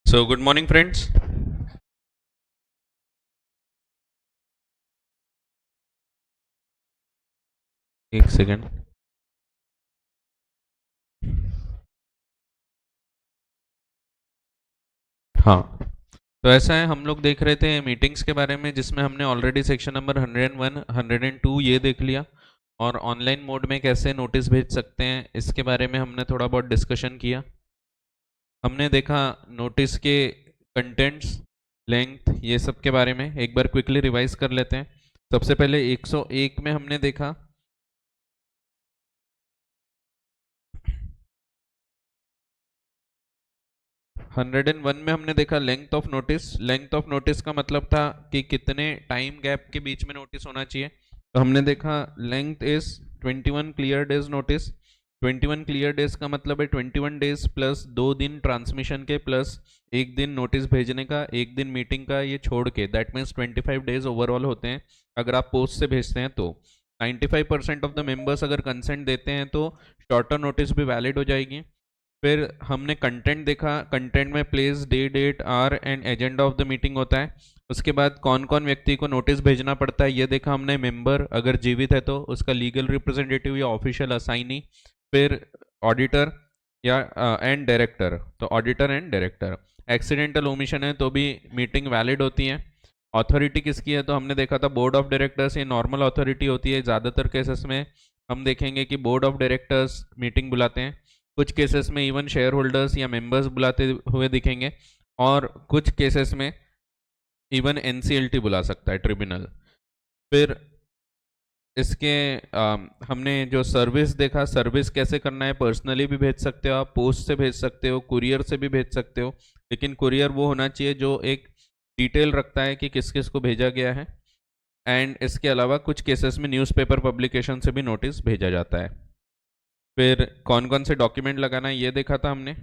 So, good morning, friends. एक second. हाँ, तो ऐसा है, हम लोग देख रहे थे मीटिंग्स के बारे में, जिसमें हमने ऑलरेडी सेक्शन नंबर 101 102 ये देख लिया। और ऑनलाइन मोड में कैसे नोटिस भेज सकते हैं इसके बारे में हमने थोड़ा बहुत डिस्कशन किया। हमने देखा नोटिस के कंटेंट्स, लेंथ, ये सब के बारे में एक बार क्विकली रिवाइज कर लेते हैं। सबसे पहले 101 में हमने देखा 101 में हमने देखा length of notice. Length of notice का मतलब था कि कितने टाइम गैप के बीच में नोटिस होना चाहिए। तो हमने देखा length is 21 clear days notice. 21 clear days का मतलब है 21 डेज प्लस 2 दिन ट्रांसमिशन के प्लस 1 दिन नोटिस भेजने का, 1 दिन मीटिंग का, ये छोड़ के दैट मीन्स 25 डेज ओवरऑल होते हैं अगर आप पोस्ट से भेजते हैं तो। 95% ऑफ द मेंबर्स अगर कंसेंट देते हैं तो शॉर्टर नोटिस भी वैलिड हो जाएगी। फिर हमने कंटेंट देखा। कंटेंट में place, day, date, hour and agenda of the meeting होता है। उसके बाद कौन कौन व्यक्ति को नोटिस भेजना पड़ता है ये देखा हमने। मेंबर अगर जीवित है तो उसका लीगल रिप्रेजेंटेटिव या ऑफिशियल असाइनी। फिर ऑडिटर या एंड डायरेक्टर, तो auditor and director. Accidental omission है तो भी मीटिंग वैलिड होती है। अथॉरिटी किसकी है तो हमने देखा था बोर्ड ऑफ डायरेक्टर्स, ये नॉर्मल अथॉरिटी होती है। ज़्यादातर केसेस में हम देखेंगे कि बोर्ड ऑफ डायरेक्टर्स मीटिंग बुलाते हैं। कुछ केसेस में इवन शेयर होल्डर्स या मेंबर्स बुलाते हुए दिखेंगे, और कुछ केसेस में इवन एनसीएलटी बुला सकता है, ट्रिब्यूनल। फिर इसके हमने जो सर्विस देखा, सर्विस कैसे करना है। पर्सनली भी भेज सकते हो आप, पोस्ट से भेज सकते हो, कुरियर से भी भेज सकते हो, लेकिन कुरियर वो होना चाहिए जो एक डिटेल रखता है कि किस किस को भेजा गया है। एंड इसके अलावा कुछ केसेस में न्यूज़पेपर पब्लिकेशन से भी नोटिस भेजा जाता है। फिर कौन कौन से डॉक्यूमेंट लगाना है ये देखा था हमने।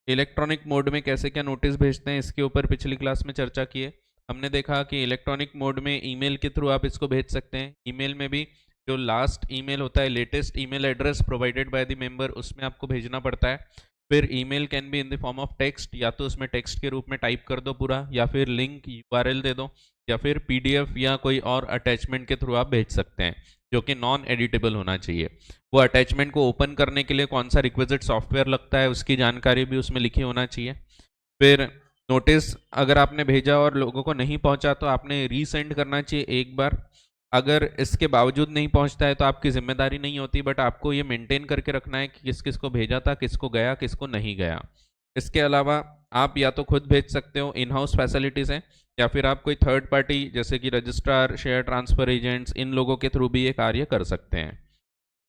इलेक्ट्रॉनिक मोड में कैसे क्या नोटिस भेजते हैं इसके ऊपर पिछली क्लास में चर्चा की है। हमने देखा कि इलेक्ट्रॉनिक मोड में ईमेल के थ्रू आप इसको भेज सकते हैं। ईमेल में भी जो लास्ट ईमेल होता है, latest email address provided by the member, उसमें आपको भेजना पड़ता है। फिर email can be in the form of text, या तो उसमें टेक्स्ट के रूप में टाइप कर दो पूरा, या फिर लिंक यूआरएल दे दो, या फिर पीडीएफ या कोई और अटैचमेंट के थ्रू आप भेज सकते हैं जो कि नॉन एडिटेबल होना चाहिए। वो अटैचमेंट को ओपन करने के लिए कौन सा रिक्विजिट सॉफ्टवेयर लगता है उसकी जानकारी भी उसमें लिखी होना चाहिए। फिर नोटिस अगर आपने भेजा और लोगों को नहीं पहुंचा तो आपने रीसेंड करना चाहिए एक बार। अगर इसके बावजूद नहीं पहुंचता है तो आपकी जिम्मेदारी नहीं होती, बट आपको ये मेंटेन करके रखना है कि किस किस को भेजा था, किसको गया, किसको नहीं गया। इसके अलावा आप या तो खुद भेज सकते हो, इन हाउस फैसिलिटीज़ हैं, या फिर आप कोई थर्ड पार्टी जैसे कि रजिस्ट्रार, शेयर ट्रांसफर एजेंट्स, इन लोगों के थ्रू भी ये कार्य कर सकते हैं।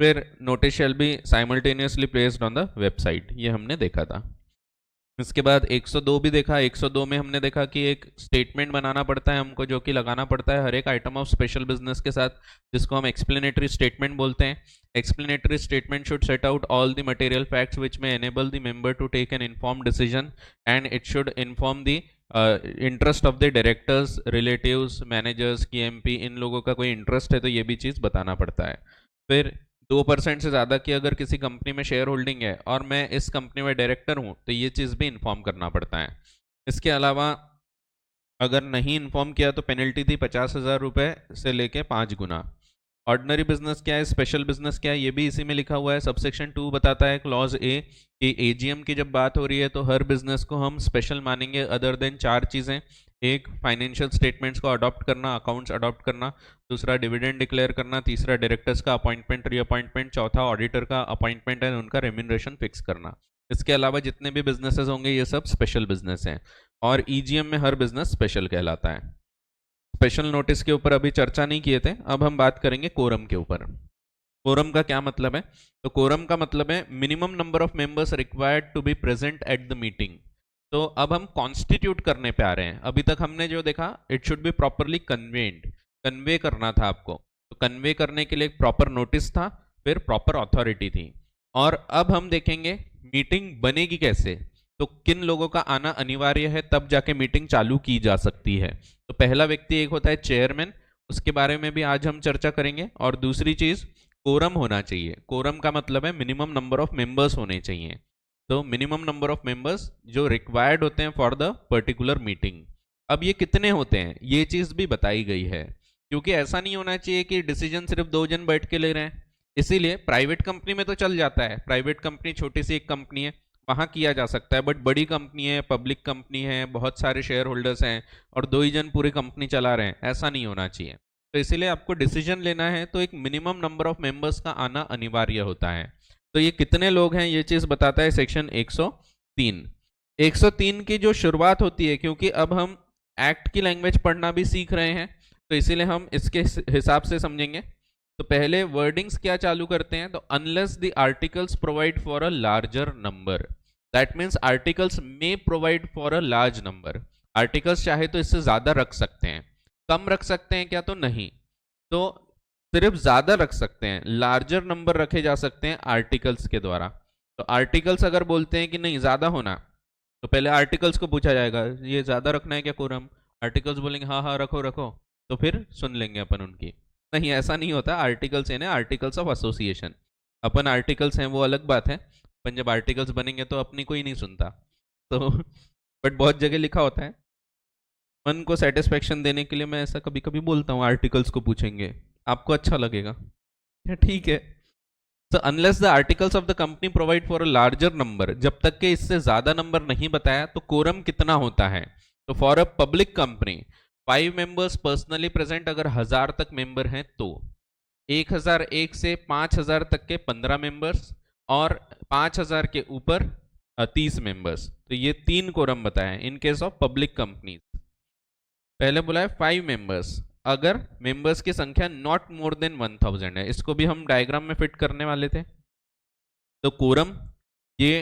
फिर notice shall be simultaneously placed on the website, ये हमने देखा था। इसके बाद 102 भी देखा। 102 में हमने देखा कि एक स्टेटमेंट बनाना पड़ता है हमको, जो कि लगाना पड़ता है हर एक आइटम ऑफ स्पेशल बिजनेस के साथ, जिसको हम एक्सप्लेनेटरी स्टेटमेंट बोलते हैं। Explanatory statement should set out all the material facts which में enable the member to take an inform decision, and it should inform the interest of the directors, relatives, managers KMP, इन लोगों का कोई interest है तो ये भी चीज़ बताना पड़ता है। फिर 2% से ज़्यादा की अगर किसी कंपनी में शेयर होल्डिंग है और मैं इस कंपनी में डायरेक्टर हूँ तो ये चीज़ भी इन्फॉर्म करना पड़ता है। इसके अलावा अगर नहीं इन्फॉर्म किया तो पेनल्टी थी 50,000 रुपये से लेके 5 गुना। ऑर्डिनरी बिजनेस क्या है, स्पेशल बिजनेस क्या है, ये भी इसी में लिखा हुआ है। सबसेक्शन 2 बताता है, क्लॉज ए, कि एजीएम की जब बात हो रही है तो हर बिजनेस को हम स्पेशल मानेंगे अदर देन 4 चीज़ें। एक, फाइनेंशियल स्टेटमेंट्स को अडॉप्ट करना, अकाउंट्स अडॉप्ट करना। दूसरा, डिविडेंड डिक्लेयर करना। तीसरा, डायरेक्टर्स का अपॉइंटमेंट, रीअपॉइंटमेंट। चौथा, ऑडिटर का अपॉइंटमेंट एंड उनका रेम्यूनरेशन फिक्स करना। इसके अलावा जितने भी बिजनेसेस होंगे ये सब स्पेशल बिजनेस हैं, और ईजीएम में हर बिजनेस स्पेशल कहलाता है। स्पेशल नोटिस के ऊपर अभी चर्चा नहीं किए थे, अब हम बात करेंगे कोरम के ऊपर। कोरम का क्या मतलब है, तो कोरम का मतलब है minimum number of members required to be present at the meeting. तो अब हम कॉन्स्टिट्यूट करने पे आ रहे हैं। अभी तक हमने जो देखा, it should be properly conveyed, convey करना था आपको। तो कन्वे करने के लिए एक प्रॉपर नोटिस था, फिर प्रॉपर अथॉरिटी थी। और अब हम देखेंगे मीटिंग बनेगी कैसे, तो किन लोगों का आना अनिवार्य है, तब जाके मीटिंग चालू की जा सकती है। तो पहला व्यक्ति एक होता है चेयरमैन, उसके बारे में भी आज हम चर्चा करेंगे। और दूसरी चीज, कोरम होना चाहिए। कोरम का मतलब है मिनिमम नंबर ऑफ मेंबर्स होने चाहिए। तो मिनिमम नंबर ऑफ मेंबर्स जो रिक्वायर्ड होते हैं फॉर द पर्टिकुलर मीटिंग। अब ये कितने होते हैं ये चीज भी बताई गई है, क्योंकि ऐसा नहीं होना चाहिए कि डिसीजन सिर्फ 2 जन बैठ के ले रहे हैं। इसीलिए प्राइवेट कंपनी में तो चल जाता है, प्राइवेट कंपनी छोटी सी एक कंपनी है, वहां किया जा सकता है। बट बड़ी कंपनी है, पब्लिक कंपनी है, बहुत सारे शेयर होल्डर्स हैं और 2 ही जन पूरी कंपनी चला रहे हैं, ऐसा नहीं होना चाहिए। तो इसीलिए आपको डिसीजन लेना है तो एक मिनिमम नंबर ऑफ मेंबर्स का आना अनिवार्य होता है। तो ये कितने लोग हैं ये चीज बताता है सेक्शन 103। 103 की जो शुरुआत होती है, क्योंकि अब हम एक्ट की लैंग्वेज पढ़ना भी सीख रहे हैं, तो इसीलिए हम इसके हिसाब से समझेंगे। तो पहले वर्डिंग्स क्या चालू करते हैं, तो unless the articles provide for a larger number, that means articles may provide for a large number. Articles चाहे तो इससे ज्यादा रख सकते हैं, कम रख सकते हैं क्या, तो नहीं, तो सिर्फ ज्यादा रख सकते हैं, लार्जर नंबर रखे जा सकते हैं आर्टिकल्स के द्वारा। तो आर्टिकल्स अगर बोलते हैं कि नहीं ज्यादा होना, तो पहले आर्टिकल्स को पूछा जाएगा ये ज्यादा रखना है क्या कोरम, आर्टिकल्स बोलेंगे हाँ हाँ रखो रखो, तो फिर सुन लेंगे अपन उनकी। नहीं ऐसा नहीं होता, आर्टिकल्स है ना, articles of association, upon articles हैं वो अलग बात है, अपन जब आर्टिकल्स बनेंगे तो अपनी कोई नहीं सुनता। तो बट बहुत जगह लिखा होता है, मन को सेटिस्फेक्शन देने के लिए मैं ऐसा कभी कभी बोलता हूँ आर्टिकल्स को पूछेंगे, आपको अच्छा लगेगा, ठीक है। So unless the articles of the company provide for a larger number, जब तक के इससे ज्यादा नंबर नहीं बताया तो कोरम कितना होता है, तो for a public company 5 members personally present, अगर 1000 तक मेंबर हैं तो 1001 से 5000 तक के 15 मेंबर्स, और 5000 के ऊपर 30 मेंबर्स। तो ये 3 कोरम बताए इन केस ऑफ पब्लिक कंपनीज। पहले बोला है 5 मेंबर्स, अगर मेंबर्स की संख्या नॉट मोर देन 1000 है, इसको भी हम डायग्राम में फिट करने वाले थे। तो कोरम ये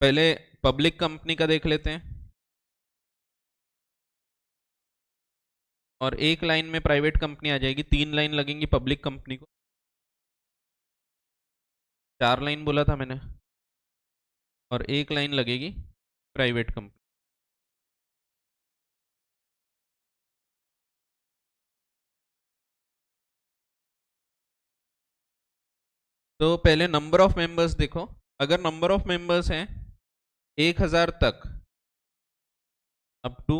पहले पब्लिक कंपनी का देख लेते हैं, और एक लाइन में प्राइवेट कंपनी आ जाएगी, 3 लाइन लगेंगी पब्लिक कंपनी को, 4 लाइन बोला था मैंने, और एक लाइन लगेगी प्राइवेट कंपनी। तो पहले नंबर ऑफ मेंबर्स देखो, अगर नंबर ऑफ मेंबर्स हैं 1000 तक अप टू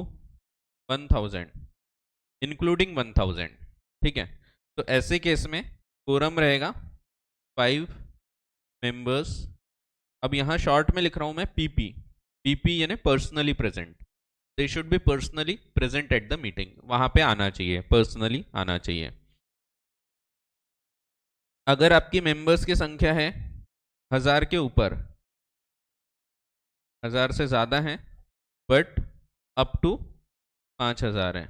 1000 इंक्लूडिंग 1000, ठीक है, तो ऐसे केस में कोरम रहेगा 5 मेंबर्स। अब यहां शॉर्ट में लिख रहा हूं मैं पीपी, पीपी यानी personally present, they should be personally present at the meeting, वहां पे आना चाहिए, पर्सनली आना चाहिए। अगर आपकी मेंबर्स की संख्या है 1000 के ऊपर, 1000 से ज्यादा है बट अप टू 5000 है,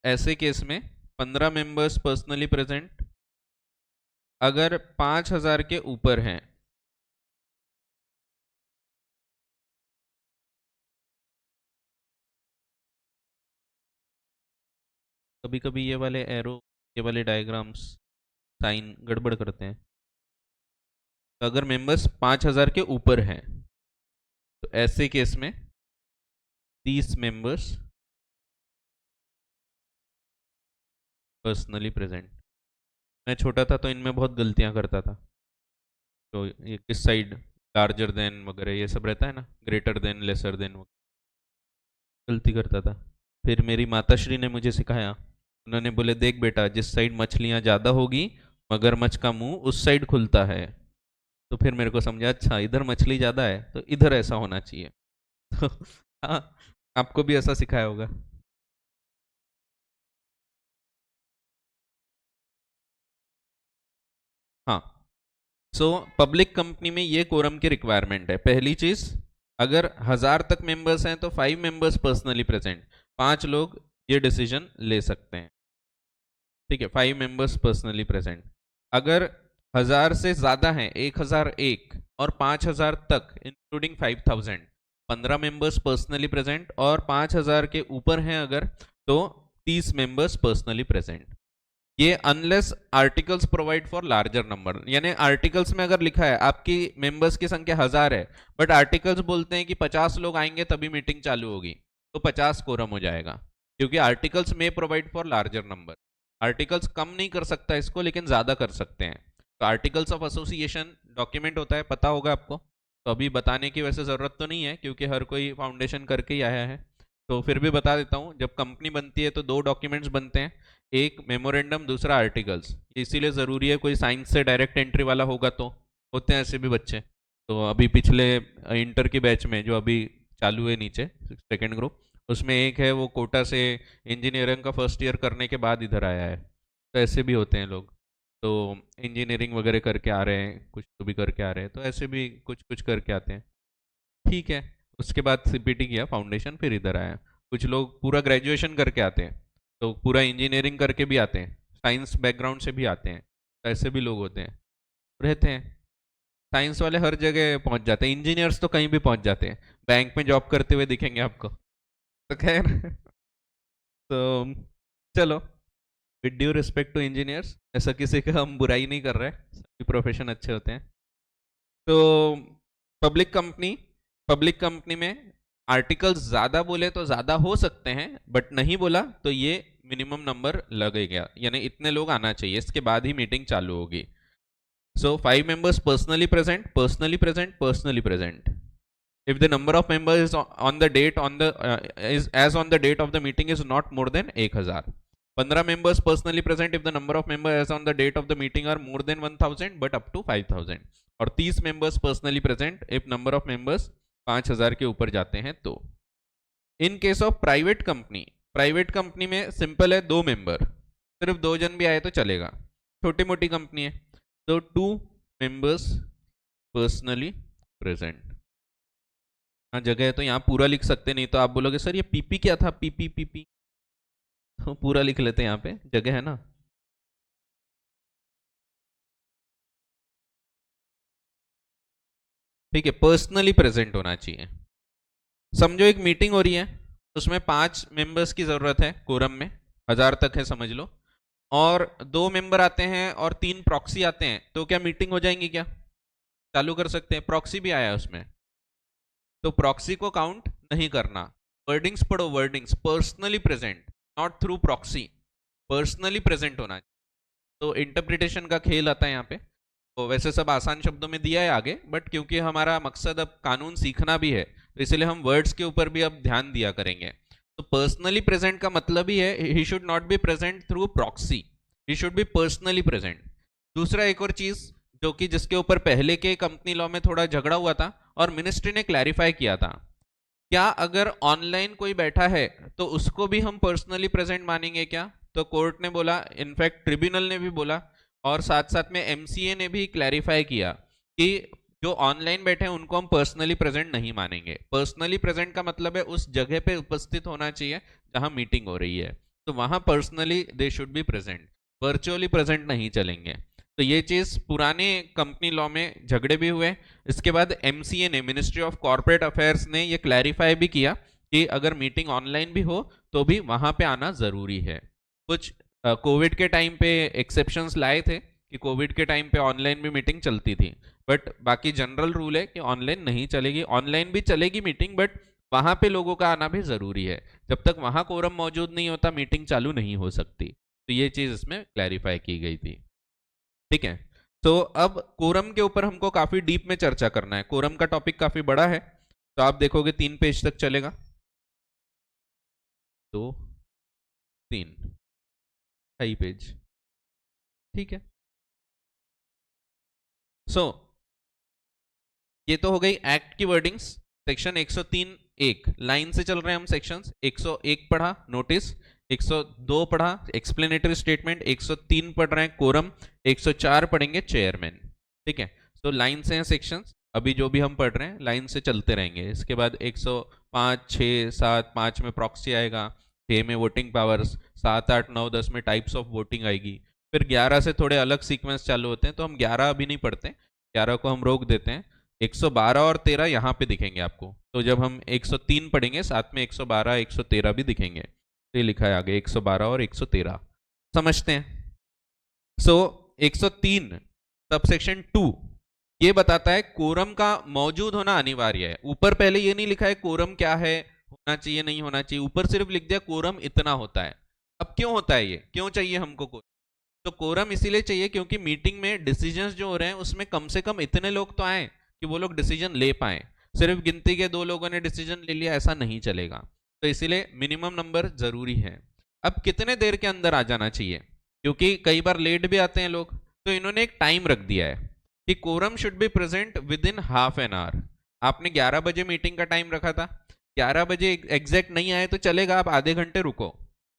ऐसे केस में 15 मेंबर्स पर्सनली प्रेजेंट, अगर 5000 के ऊपर हैं, कभी कभी ये वाले एरो, ये वाले डायग्राम्स साइन गड़बड़ करते हैं, तो अगर मेंबर्स 5000 के ऊपर हैं तो ऐसे केस में 30 मेंबर्स पर्सनली प्रेजेंट। मैं छोटा था तो इनमें बहुत गलतियां करता था, तो ये किस साइड लार्जर देन वगैरह ये सब रहता है ना, ग्रेटर देन लेसर देन, गलती करता था। फिर मेरी माताश्री ने मुझे सिखाया, उन्होंने बोले देख बेटा जिस साइड मछलियां ज़्यादा होगी मगरमच्छ का मुंह उस साइड खुलता है, तो फिर मेरे को समझा अच्छा इधर मछली ज़्यादा है तो इधर ऐसा होना चाहिए। तो हाँ, आपको भी ऐसा सिखाया होगा। हाँ, सो पब्लिक कंपनी में ये कोरम की रिक्वायरमेंट है। पहली चीज, अगर 1000 तक मेंबर्स हैं तो 5 मेंबर्स पर्सनली प्रेजेंट, 5 लोग ये डिसीजन ले सकते हैं, ठीक है, 5 मेंबर्स पर्सनली प्रेजेंट। अगर 1000 से ज्यादा है, 1001 और 5000 तक इंक्लूडिंग 5000, 15 मेंबर्स पर्सनली प्रेजेंट, और 5000 के ऊपर हैं अगर, तो 30 मेंबर्स पर्सनली प्रेजेंट। ये unless articles provide for larger number, यानी आर्टिकल्स में अगर लिखा है आपकी मेंबर्स की संख्या 1000 है बट आर्टिकल्स बोलते हैं कि 50 लोग आएंगे तभी मीटिंग चालू होगी, तो 50 कोरम हो जाएगा, क्योंकि आर्टिकल्स में provide for larger number. Articles कम नहीं कर सकता इसको लेकिन ज्यादा कर सकते हैं। तो आर्टिकल्स ऑफ एसोसिएशन डॉक्यूमेंट होता है, पता होगा आपको, तो अभी बताने की वैसे ज़रूरत तो नहीं है क्योंकि हर कोई फाउंडेशन करके ही आया है, तो फिर भी बता देता हूँ। जब कंपनी बनती है तो दो डॉक्यूमेंट्स बनते हैं, एक मेमोरेंडम, दूसरा आर्टिकल्स। इसीलिए ज़रूरी है, कोई साइंस से डायरेक्ट एंट्री वाला होगा तो होते हैं ऐसे भी बच्चे। तो अभी पिछले इंटर की बैच में जो अभी चालू है नीचे सेकेंड ग्रुप, उसमें एक है वो कोटा से इंजीनियरिंग का फर्स्ट ईयर करने के बाद इधर आया है। तो ऐसे भी होते हैं लोग, तो इंजीनियरिंग वगैरह करके आ रहे हैं, कुछ तो भी करके आ रहे हैं, तो ऐसे भी कुछ कुछ करके आते हैं। ठीक है। उसके बाद सीपीटी किया फाउंडेशन, फिर इधर आया। कुछ लोग पूरा ग्रेजुएशन करके आते हैं, तो पूरा इंजीनियरिंग करके भी आते हैं, साइंस बैकग्राउंड से भी आते हैं, तो ऐसे भी लोग होते हैं, रहते हैं। साइंस वाले हर जगह पहुंच जाते हैं, इंजीनियर्स तो कहीं भी पहुंच जाते हैं, बैंक में जॉब करते हुए दिखेंगे आपको। तो खैर तो चलो, with due respect to engineers, ऐसा किसी का हम बुराई नहीं कर रहे, सभी प्रोफेशन अच्छे होते हैं। तो पब्लिक कंपनी में आर्टिकल्स ज़्यादा बोले तो ज़्यादा हो सकते हैं, बट नहीं बोला तो ये मिनिमम नंबर लगेगा, यानी इतने लोग आना चाहिए, इसके बाद ही मीटिंग चालू होगी। सो 5 members personally present if the number of members is on the date on the is as on the date of the meeting is not more than 1000। 15 members personally present if the number of members as on the date of the meeting are more than 1000 but up to 5000। और 30 members personally present if number of members 5000 के ऊपर जाते हैं तो। इन case of private company में simple है, 2 member, सिर्फ 2 जन भी आए तो चलेगा, छोटी मोटी कंपनी है, तो 2 members पर्सनली प्रेजेंट। हाँ जगह है तो यहाँ पूरा लिख सकते, नहीं तो आप बोलोगे सर ये पीपी क्या था, पीपी पीपी, तो पूरा लिख लेते हैं, यहाँ पे जगह है ना। ठीक है, पर्सनली प्रेजेंट होना चाहिए। समझो एक मीटिंग हो रही है, उसमें 5 members की जरूरत है, कोरम में 1000 तक है समझ लो, और 2 member आते हैं और 3 प्रॉक्सी आते हैं, तो क्या मीटिंग हो जाएंगी क्या? चालू कर सकते हैं, प्रॉक्सी भी आया है उसमें, तो प्रॉक्सी को काउंट नहीं करना। वर्डिंग्स पढ़ो, wordings, personally present, not through proxy, personally present होना। तो इंटरप्रिटेशन का खेल आता है यहाँ पे। तो वैसे सब आसान शब्दों में दिया है आगे, बट क्योंकि हमारा मकसद अब कानून सीखना भी है, तो इसलिए हम वर्ड्स के ऊपर भी अब ध्यान दिया करेंगे। तो पर्सनली प्रेजेंट का मतलब ही है he should not be present through proxy, he should be personally present. दूसरा एक और चीज जो कि जिसके ऊपर पहले के कंपनी लॉ में थोड़ा झगड़ा हुआ था और मिनिस्ट्री ने क्लैरिफाई किया था, क्या अगर ऑनलाइन कोई बैठा है तो उसको भी हम पर्सनली प्रेजेंट मानेंगे क्या? तो कोर्ट ने बोला, इनफैक्ट ट्रिब्यूनल ने भी बोला, और साथ साथ में एमसीए ने भी क्लैरिफाई किया कि जो ऑनलाइन बैठे हैं उनको हम पर्सनली प्रेजेंट नहीं मानेंगे। पर्सनली प्रेजेंट का मतलब है उस जगह पे उपस्थित होना चाहिए जहां मीटिंग हो रही है, तो वहां personally they should be present, virtually present नहीं चलेंगे। तो ये चीज पुराने कंपनी लॉ में झगड़े भी हुए। इसके बाद एमसीए ने, मिनिस्ट्री ऑफ कॉर्पोरेट अफेयर्स ने ये क्लैरिफाई भी किया कि अगर मीटिंग ऑनलाइन भी हो तो भी वहां पे आना जरूरी है। कुछ कोविड के टाइम पे एक्सेप्शंस लाए थे कि कोविड के टाइम पे ऑनलाइन भी मीटिंग चलती थी, बट बाकी जनरल रूल है कि ऑनलाइन नहीं चलेगी, ऑनलाइन भी चलेगी मीटिंग, बट वहां पे लोगों का आना भी जरूरी है। जब तक वहां कोरम मौजूद नहीं होता मीटिंग चालू नहीं हो सकती। तो ये चीज इसमें क्लैरिफाई की गई थी। ठीक है, तो अब कोरम के ऊपर हमको काफी डीप में चर्चा करना है। कोरम का टॉपिक काफी बड़ा है, तो आप देखोगे 3 पेज तक चलेगा, 2 3 2.5 पेज। ठीक है, सो ये तो हो गई एक्ट की वर्डिंग्स। सेक्शन 103 एक लाइन से चल रहे हैं हम, सेक्शंस 101 पढ़ा नोटिस, 102 पढ़ा एक्सप्लेनेटरी स्टेटमेंट, 103 पढ़ रहे हैं कोरम, 104 पढ़ेंगे चेयरमैन। ठीक है, तो लाइन से हैं सेक्शंस, अभी जो भी हम पढ़ रहे हैं लाइन से चलते रहेंगे। इसके बाद 105 6 7 5 में प्रॉक्सी आएगा, 6 में वोटिंग पावर्स, 7 8 9 10 में टाइप्स ऑफ वोटिंग आएगी, फिर 11 से थोड़े अलग सीक्वेंस चालू होते हैं, तो हम 11 अभी नहीं पढ़ते, 11 को हम रोक देते हैं। 112 और 13 यहाँ पे दिखेंगे आपको, तो जब हम 103 पढ़ेंगे साथ में 112 113 भी दिखेंगे। तो ये लिखा है आगे 112 और 113, समझते हैं। सो 103 सबसेक्शन 2 ये बताता है कोरम का मौजूद होना अनिवार्य है। ऊपर पहले ये नहीं लिखा है कोरम क्या है, होना चाहिए नहीं होना चाहिए, ऊपर सिर्फ लिख दिया कोरम इतना होता है। अब क्यों होता है ये, क्यों चाहिए हमको कोरम? तो कोरम इसीलिए चाहिए क्योंकि मीटिंग में डिसीजंस जो हो रहे हैं उसमें कम से कम इतने लोग तो आए कि वो लोग डिसीजन ले पाए। सिर्फ गिनती के 2 लोगों ने डिसीजन ले लिया ऐसा नहीं चलेगा, तो इसीलिए मिनिमम नंबर जरूरी है। अब कितने देर के अंदर आ जाना चाहिए, क्योंकि कई बार लेट भी आते हैं लोग, तो इन्होंने एक टाइम रख दिया है कि quorum should be present within half an hour. आपने 11 बजे मीटिंग का टाइम रखा था, 11 बजे एग्जैक्ट नहीं आए तो चलेगा, आप आधे घंटे रुको।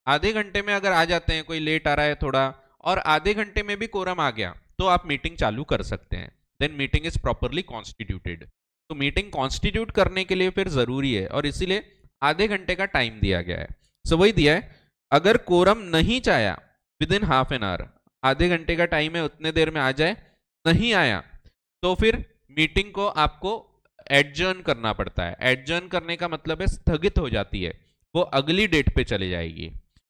आधे घंटे में अगर आ जाते हैं, कोई लेट आ रहा है थोड़ा, और आधे घंटे में भी कोरम आ गया, तो आप मीटिंग चालू कर सकते हैं। Then meeting is properly constituted. तो मीटिंग कॉन्स्टिट्यूट करने के लिए फिर जरूरी है, और इसीलिए आधे घंटे का टाइम दिया गया है। सो वही दिया है, अगर कोरम नहीं चाहा with in half an our, आधे घंटे का टाइम है उतने देर में आ जाए, नहीं आया तो फिर मीटिंग को आपको एडजर्न करना पड़ता है। एडजर्न करने का मतलब है स्थगित हो जाती है, वो अगली डेट पे चली जाएगी।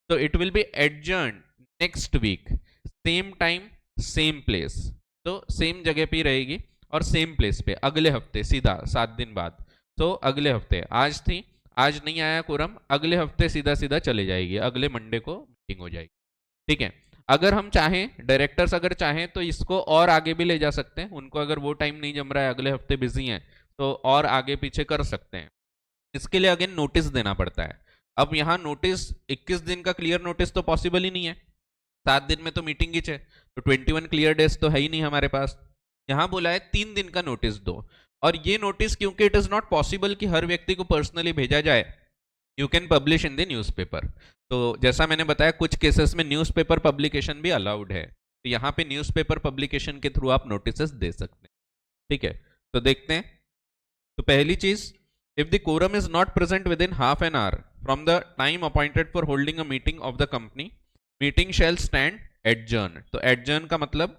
तो it will be adjourn next week, same time same place. तो सेम जगह पे रहेगी और सेम प्लेस पे अगले हफ्ते, सीधा 7 दिन बाद। तो अगले हफ्ते, आज थी, आज नहीं आया कोरम, अगले हफ्ते सीधा सीधा चले जाएगी, अगले मंडे को मीटिंग हो जाएगी। ठीक है। अगर हम चाहें, डायरेक्टर्स अगर चाहें तो इसको और आगे भी ले जा सकते हैं, उनको अगर वो टाइम नहीं जम रहा है, अगले हफ्ते बिजी हैं, तो और आगे पीछे कर सकते हैं। इसके लिए अगेन नोटिस देना पड़ता है। अब यहाँ नोटिस 21 दिन का क्लियर नोटिस तो पॉसिबल ही नहीं है, 7 दिन में तो मीटिंग ही है, तो 21 क्लियर डेज तो है ही नहीं हमारे पास। यहाँ बोला है 3 दिन का नोटिस दो, और ये नोटिस क्योंकि इट इज नॉट पॉसिबल कि हर व्यक्ति को पर्सनली भेजा जाए, you can publish in the newspaper. तो जैसा मैंने बताया, कुछ केसेस में न्यूज़पेपर पब्लिकेशन भी अलाउड है, तो यहाँ पे न्यूज़पेपर पब्लिकेशन के थ्रू आप नोटिस दे सकते हैं। ठीक है, तो देखते हैं। तो पहली चीज, if the quorum is not present within half an hour from the time appointed for holding a meeting of the company, meeting shall stand adjourned। तो adjourn का मतलब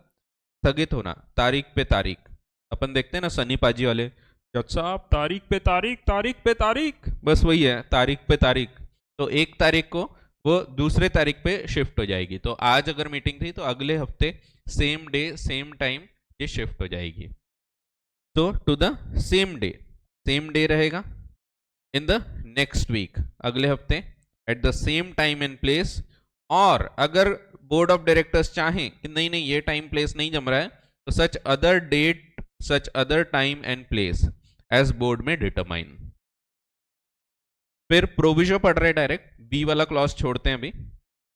स्थगित होना, तारीख पे तारीख। अपन देखते हैं ना सनी पाजी वाले, जज साहब तारीख पे तारीख, तारीख पे तारीख, बस वही है, तारीख पे तारीख। तो 1 तारीख को वो दूसरे तारीख पे शिफ्ट हो जाएगी। तो आज अगर मीटिंग थी तो अगले हफ्ते सेम डे सेम टाइम ये शिफ्ट हो जाएगी। तो टू द सेम डे रहेगा इन द नेक्स्ट वीक, अगले हफ्ते, at the same time and place. और अगर बोर्ड ऑफ डायरेक्टर्स चाहें कि नहीं नहीं ये टाइम प्लेस नहीं जम रहा है, तो such other date, such other time and place as board में डिटरमाइन। फिर प्रोविजो पढ़ रहे डायरेक्ट, बी वाला क्लॉज छोड़ते हैं अभी।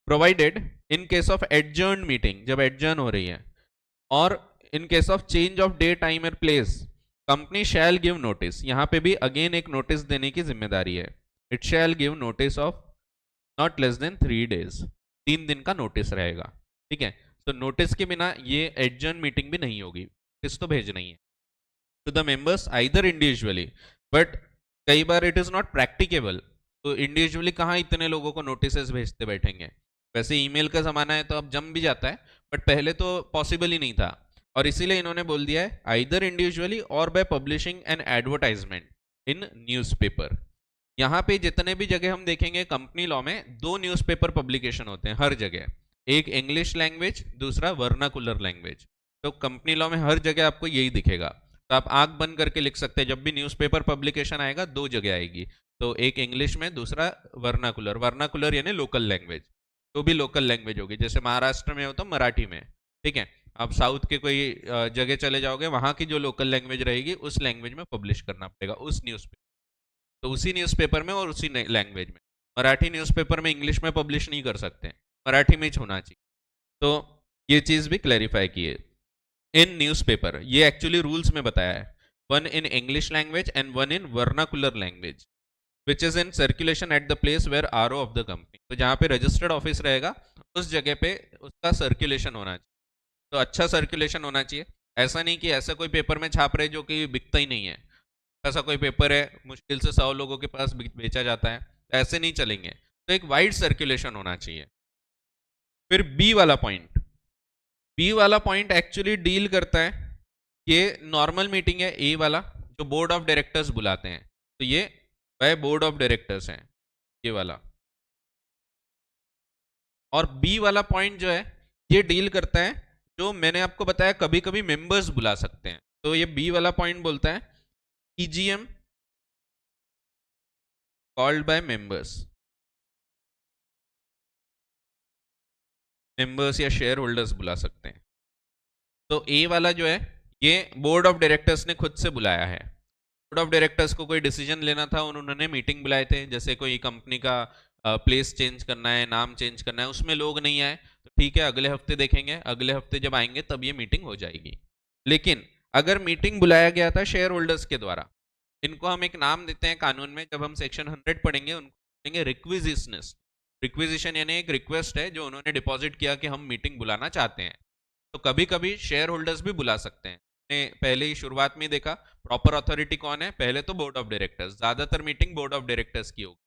Provided in case of adjourn meeting, जब एडजर्न हो रही है, और in case of change of day time and place, company shall give notice. यहां पे भी अगेन एक नोटिस देने की जिम्मेदारी है। It shall give notice of not less than 3 days, 3 दिन का नोटिस रहेगा। ठीक है, तो नोटिस के बिना ये एडजर्न मीटिंग भी नहीं होगी, नोटिस तो भेजना ही है to the members either individually, but कई बार इट इज नॉट प्रैक्टिकेबल, तो इंडिविजुअली कहाँ इतने लोगों को नोटिस भेजते बैठेंगे। वैसे ईमेल का जमाना है तो अब जम भी जाता है, बट पहले तो पॉसिबल ही नहीं था, और इसीलिए इन्होंने बोल दिया है आइदर इंडिविजुअली और by publishing an advertisement in newspaper. यहाँ पे जितने भी जगह हम देखेंगे कंपनी लॉ में 2 न्यूज़पेपर पब्लिकेशन होते हैं हर जगह, एक इंग्लिश लैंग्वेज, दूसरा वर्नाकुलर लैंग्वेज। तो कंपनी लॉ में हर जगह आपको यही दिखेगा, तो आप आंख बंद करके लिख सकते हैं, जब भी न्यूज़पेपर पब्लिकेशन आएगा 2 जगह आएगी, तो एक इंग्लिश में, दूसरा वर्नाकुलर। वर्नाकुलर यानी लोकल लैंग्वेज, तो भी लोकल लैंग्वेज होगी, जैसे महाराष्ट्र में हो तो मराठी में। ठीक है, आप साउथ के कोई जगह चले जाओगे, वहां की जो लोकल लैंग्वेज रहेगी उस लैंग्वेज में पब्लिश करना पड़ेगा उस न्यूज़पेपर, तो उसी न्यूज़पेपर में और उसी लैंग्वेज में। मराठी न्यूज़पेपर में इंग्लिश में पब्लिश नहीं कर सकते, मराठी में ही होना चाहिए। तो ये चीज़ भी क्लैरिफाई की है। इन न्यूज़पेपर, ये एक्चुअली रूल्स में बताया है, 1 in English language and 1 in vernacular language which is in circulation at the place where RO of the company. तो जहाँ पे रजिस्टर्ड ऑफिस रहेगा उस जगह पे उसका सर्कुलेशन होना चाहिए, तो अच्छा सर्कुलेशन होना चाहिए। ऐसा नहीं कि ऐसा कोई पेपर में छाप रहे जो कि बिकता ही नहीं है, ऐसा कोई पेपर है मुश्किल से 100 लोगों के पास बेचा जाता है, ऐसे नहीं चलेंगे, तो एक वाइड सर्कुलेशन होना चाहिए। फिर बी वाला पॉइंट, बी वाला पॉइंट एक्चुअली डील करता है, ये नॉर्मल मीटिंग है ए वाला, जो बोर्ड ऑफ डायरेक्टर्स बुलाते हैं, तो ये वह बोर्ड ऑफ डायरेक्टर्स हैं ये वाला। और बी वाला पॉइंट जो है ये डील करता है, जो मैंने आपको बताया कभी कभी मेंबर्स बुला सकते हैं, तो ये बी वाला पॉइंट बोलता है EGM called by members, members या शेयर होल्डर्स बुला सकते हैं। तो ए वाला जो है ये बोर्ड ऑफ डायरेक्टर्स ने खुद से बुलाया है। बोर्ड ऑफ डायरेक्टर्स को कोई डिसीजन लेना था, उन्होंने मीटिंग बुलाए थे, जैसे कोई कंपनी का प्लेस चेंज करना है, नाम चेंज करना है, उसमें लोग नहीं आए तो ठीक है, अगले हफ्ते देखेंगे, अगले हफ्ते जब आएंगे तब ये मीटिंग हो जाएगी। लेकिन अगर मीटिंग बुलाया गया था शेयर होल्डर्स के द्वारा, इनको हम एक नाम देते हैं कानून में, जब हम सेक्शन 100 पढ़ेंगे उनको देंगे रिक्विजिशनिस्ट। रिक्विजिशन यानी एक रिक्वेस्ट है जो उन्होंने डिपॉजिट किया कि हम मीटिंग बुलाना चाहते हैं। तो कभी कभी शेयर होल्डर्स भी बुला सकते हैं। ने पहले ही शुरुआत में देखा प्रॉपर अथॉरिटी कौन है, पहले तो बोर्ड ऑफ डायरेक्टर्स, ज्यादातर मीटिंग बोर्ड ऑफ डायरेक्टर्स की होगी,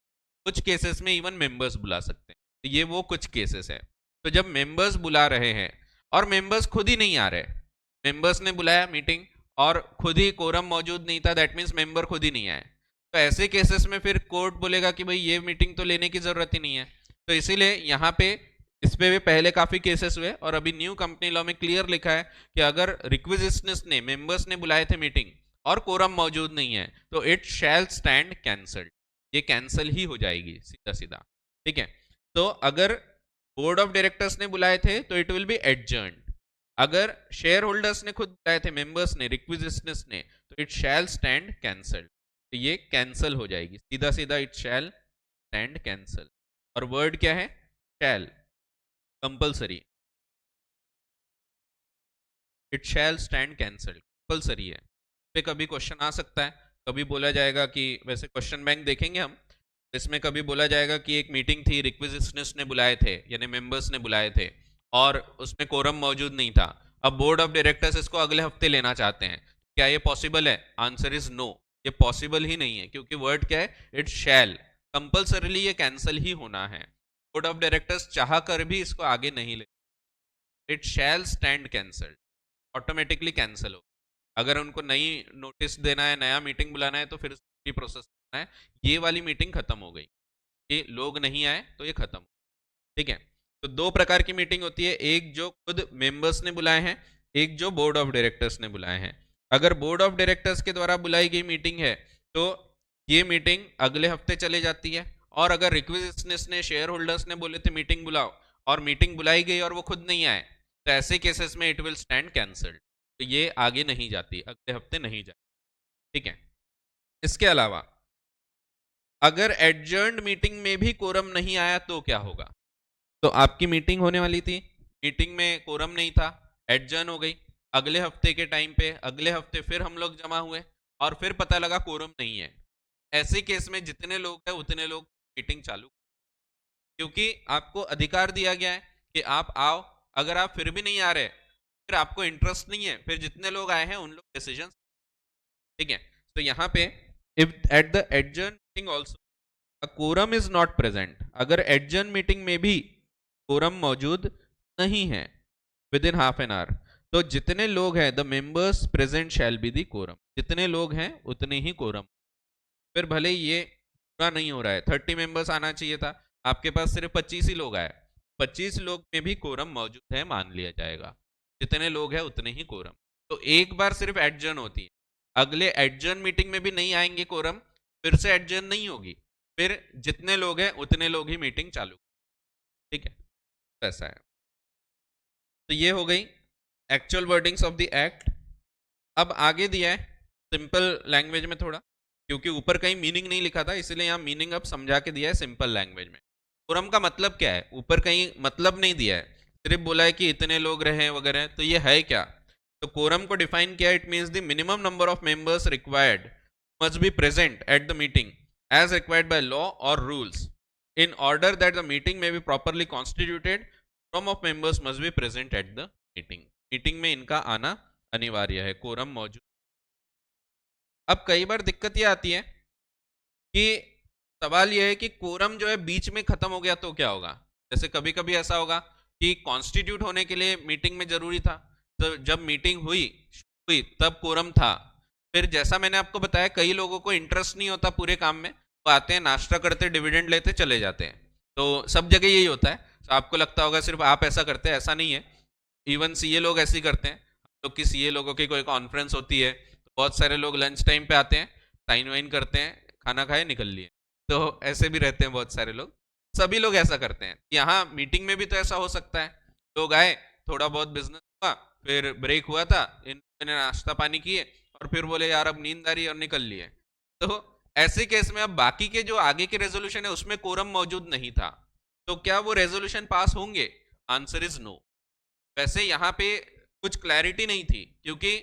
कुछ केसेस में इवन मेंबर्स बुला सकते हैं। तो ये वो कुछ केसेस है। तो जब मेंबर्स बुला रहे हैं और मेंबर्स खुद ही नहीं आ रहे, मेंबर्स ने बुलाया मीटिंग और खुद ही कोरम मौजूद नहीं था, दैट मीन्स मेंबर खुद ही नहीं आए, तो ऐसे केसेस में फिर कोर्ट बोलेगा कि भाई ये मीटिंग तो लेने की जरूरत ही नहीं है। तो इसीलिए यहाँ पे इस पे भी पहले काफी केसेस हुए और अभी न्यू कंपनी लॉ में क्लियर लिखा है कि अगर रिक्विजिशनिस्ट ने, मेंबर्स ने बुलाए थे मीटिंग और कोरम मौजूद नहीं है तो इट शैल स्टैंड कैंसल्ड, ये कैंसिल ही हो जाएगी सीधा सीधा। ठीक है, तो अगर बोर्ड ऑफ डायरेक्टर्स ने बुलाए थे तो इट विल बी एडजर्न्ड, अगर शेयर होल्डर्स ने खुद बुलाए थे, मेंबर्स ने, रिक्विजिशनिस्ट ने, तो इट शैल स्टैंड कैंसल्ड, तो ये कैंसल हो जाएगी सीधा सीधा, इट शैल स्टैंड कैंसल। और वर्ड क्या है, shall, compulsory, it shall stand cancelled, compulsory है। पे कभी क्वेश्चन आ सकता है, कभी बोला जाएगा कि, वैसे क्वेश्चन बैंक देखेंगे हम, इसमें कभी बोला जाएगा कि एक मीटिंग थी, रिक्विजिशनिस्ट ने बुलाए थे यानी मेंबर्स ने बुलाए थे और उसमें कोरम मौजूद नहीं था, अब बोर्ड ऑफ डायरेक्टर्स इसको अगले हफ्ते लेना चाहते हैं, क्या ये पॉसिबल है? आंसर इज नो, ये पॉसिबल ही नहीं है, क्योंकि वर्ड क्या है, इट शैल, कंपल्सरीली ये कैंसिल ही होना है। बोर्ड ऑफ डायरेक्टर्स चाह कर भी इसको आगे नहीं ले, it shall stand cancelled, automatically cancel हो। अगर उनको नई नोटिस देना है, नया मीटिंग बुलाना है तो फिर प्रोसेस करना है, ये वाली मीटिंग खत्म हो गई, ये लोग नहीं आए तो ये खत्म। ठीक है, तो दो प्रकार की मीटिंग होती है, एक जो खुद मेंबर्स ने बुलाए हैं, एक जो बोर्ड ऑफ डायरेक्टर्स ने बुलाए हैं। अगर बोर्ड ऑफ डायरेक्टर्स के द्वारा बुलाई गई मीटिंग है तो ये मीटिंग अगले हफ्ते चले जाती है, और अगर रिक्विजिशनिस्ट ने, शेयर होल्डर्स ने बोले थे मीटिंग बुलाओ और मीटिंग बुलाई गई और वो खुद नहीं आए, तो ऐसे केसेस में इट विल स्टैंड कैंसल्ड, तो ये आगे नहीं जाती, अगले हफ्ते नहीं जाती। ठीक है, इसके अलावा अगर एडजर्न्ड मीटिंग में भी कोरम नहीं आया तो क्या होगा? तो आपकी मीटिंग होने वाली थी, मीटिंग में कोरम नहीं था, एडजर्न हो गई, अगले हफ्ते के टाइम पे, अगले हफ्ते फिर हम लोग जमा हुए और फिर पता लगा कोरम नहीं है, ऐसे केस में जितने लोग हैं उतने लोग मीटिंग चालू, क्योंकि आपको अधिकार दिया गया है कि आप आओ, अगर आप फिर भी नहीं आ रहे, फिर आपको इंटरेस्ट नहीं है, फिर जितने लोग आए हैं उन लोग डिसीजन। ठीक है, तो यहाँ पे if at the adjourn meeting also a quorum is not present, अगर एडजर्न मीटिंग में भी कोरम मौजूद नहीं है within half an hour, तो जितने लोग हैं the members present shall be the quorum, जितने लोग हैं उतने ही कोरम। फिर भले ये पूरा नहीं हो रहा है, 30 मेंबर्स आना चाहिए था, आपके पास सिर्फ 25 ही लोग आए, 25 लोग में भी कोरम मौजूद है मान लिया जाएगा, जितने लोग हैं उतने ही कोरम। तो एक बार सिर्फ एडजर्न होती है, अगले एडजर्न मीटिंग में भी नहीं आएंगे कोरम, फिर से एडजर्न नहीं होगी, फिर जितने लोग हैं उतने लोग ही मीटिंग चालू। ठीक है, ऐसा है। तो ये हो गई actual wordings of the act. अब आगे दिया है सिंपल लैंग्वेज में थोड़ा, क्योंकि ऊपर कहीं मीनिंग नहीं लिखा था, इसलिए यहाँ मीनिंग अब समझा के दिया है सिंपल लैंग्वेज में। कोरम का मतलब क्या है, ऊपर कहीं मतलब नहीं दिया है, सिर्फ बोला है कि इतने लोग रहे वगैरह, तो ये है क्या? तो कोरम को डिफाइन किया, it means the minimum number of members required must be present at the meeting as required by law और rules in order that the meeting may be properly constituted, quorum of members must be present at the meeting, meeting में इनका आना अनिवार्य है, quorum मौजूद। अब कई बार दिक्कत ये आती है कि सवाल यह है कि कोरम जो है बीच में खत्म हो गया तो क्या होगा? जैसे कभी कभी ऐसा होगा कि कॉन्स्टिट्यूट होने के लिए मीटिंग में जरूरी था, तो जब मीटिंग हुई हुई तब कोरम था, फिर जैसा मैंने आपको बताया कई लोगों को इंटरेस्ट नहीं होता पूरे काम में, वो आते हैं, नाश्ता करते, डिविडेंड लेते, चले जाते हैं, तो सब जगह यही होता है। तो आपको लगता होगा सिर्फ आप ऐसा करते हैं, ऐसा नहीं है, इवन सीए लोग ऐसे ही करते हैं। तो कि सीए लोगों की कोई कॉन्फ्रेंस होती है तो बहुत सारे लोग लंच टाइम पे आते हैं, साइन वाइन करते हैं, खाना खाए निकल लिए, तो ऐसे भी रहते हैं बहुत सारे लोग, सभी लोग ऐसा करते हैं। यहाँ मीटिंग में भी तो ऐसा हो सकता है, लोग आए, थोड़ा बहुत बिजनेस हुआ, फिर ब्रेक हुआ था, इन्होंने नाश्ता पानी किए और फिर बोले यार अब नींद आ रही है और निकल लिए। तो ऐसे केस में अब बाकी के जो आगे के रेजोल्यूशन है उसमें कोरम मौजूद नहीं था, तो क्या वो रेजोल्यूशन पास होंगे? Answer is no. वैसे यहाँ पे कुछ क्लैरिटी नहीं थी, क्योंकि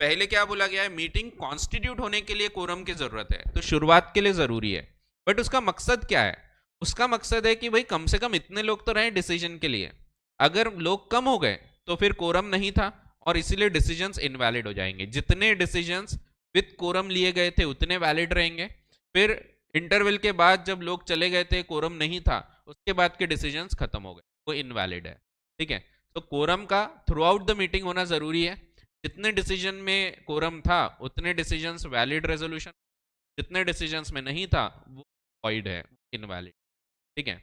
पहले क्या बोला गया है, मीटिंग कॉन्स्टिट्यूट होने के लिए कोरम की जरूरत है, तो शुरुआत के लिए जरूरी है। बट उसका मकसद क्या है? उसका मकसद है कि भाई कम से कम इतने लोग तो रहे डिसीजन के लिए। अगर लोग कम हो गए तो फिर कोरम नहीं था और इसीलिए डिसीजंस इनवैलिड हो जाएंगे। जितने डिसीजंस विद कोरम लिए गए थे उतने वैलिड रहेंगे। फिर इंटरवल के बाद जब लोग चले गए थे, कोरम नहीं था, उसके बाद के डिसीजंस खत्म हो गए, वो इनवैलिड है। ठीक है, तो कोरम का थ्रू आउट द मीटिंग होना जरूरी है। जितने डिसीजन में कोरम था उतने डिसीजंस वैलिड रेजोल्यूशन, जितने डिसीजंस में नहीं था वो वॉइड है, इनवैलिड। ठीक है,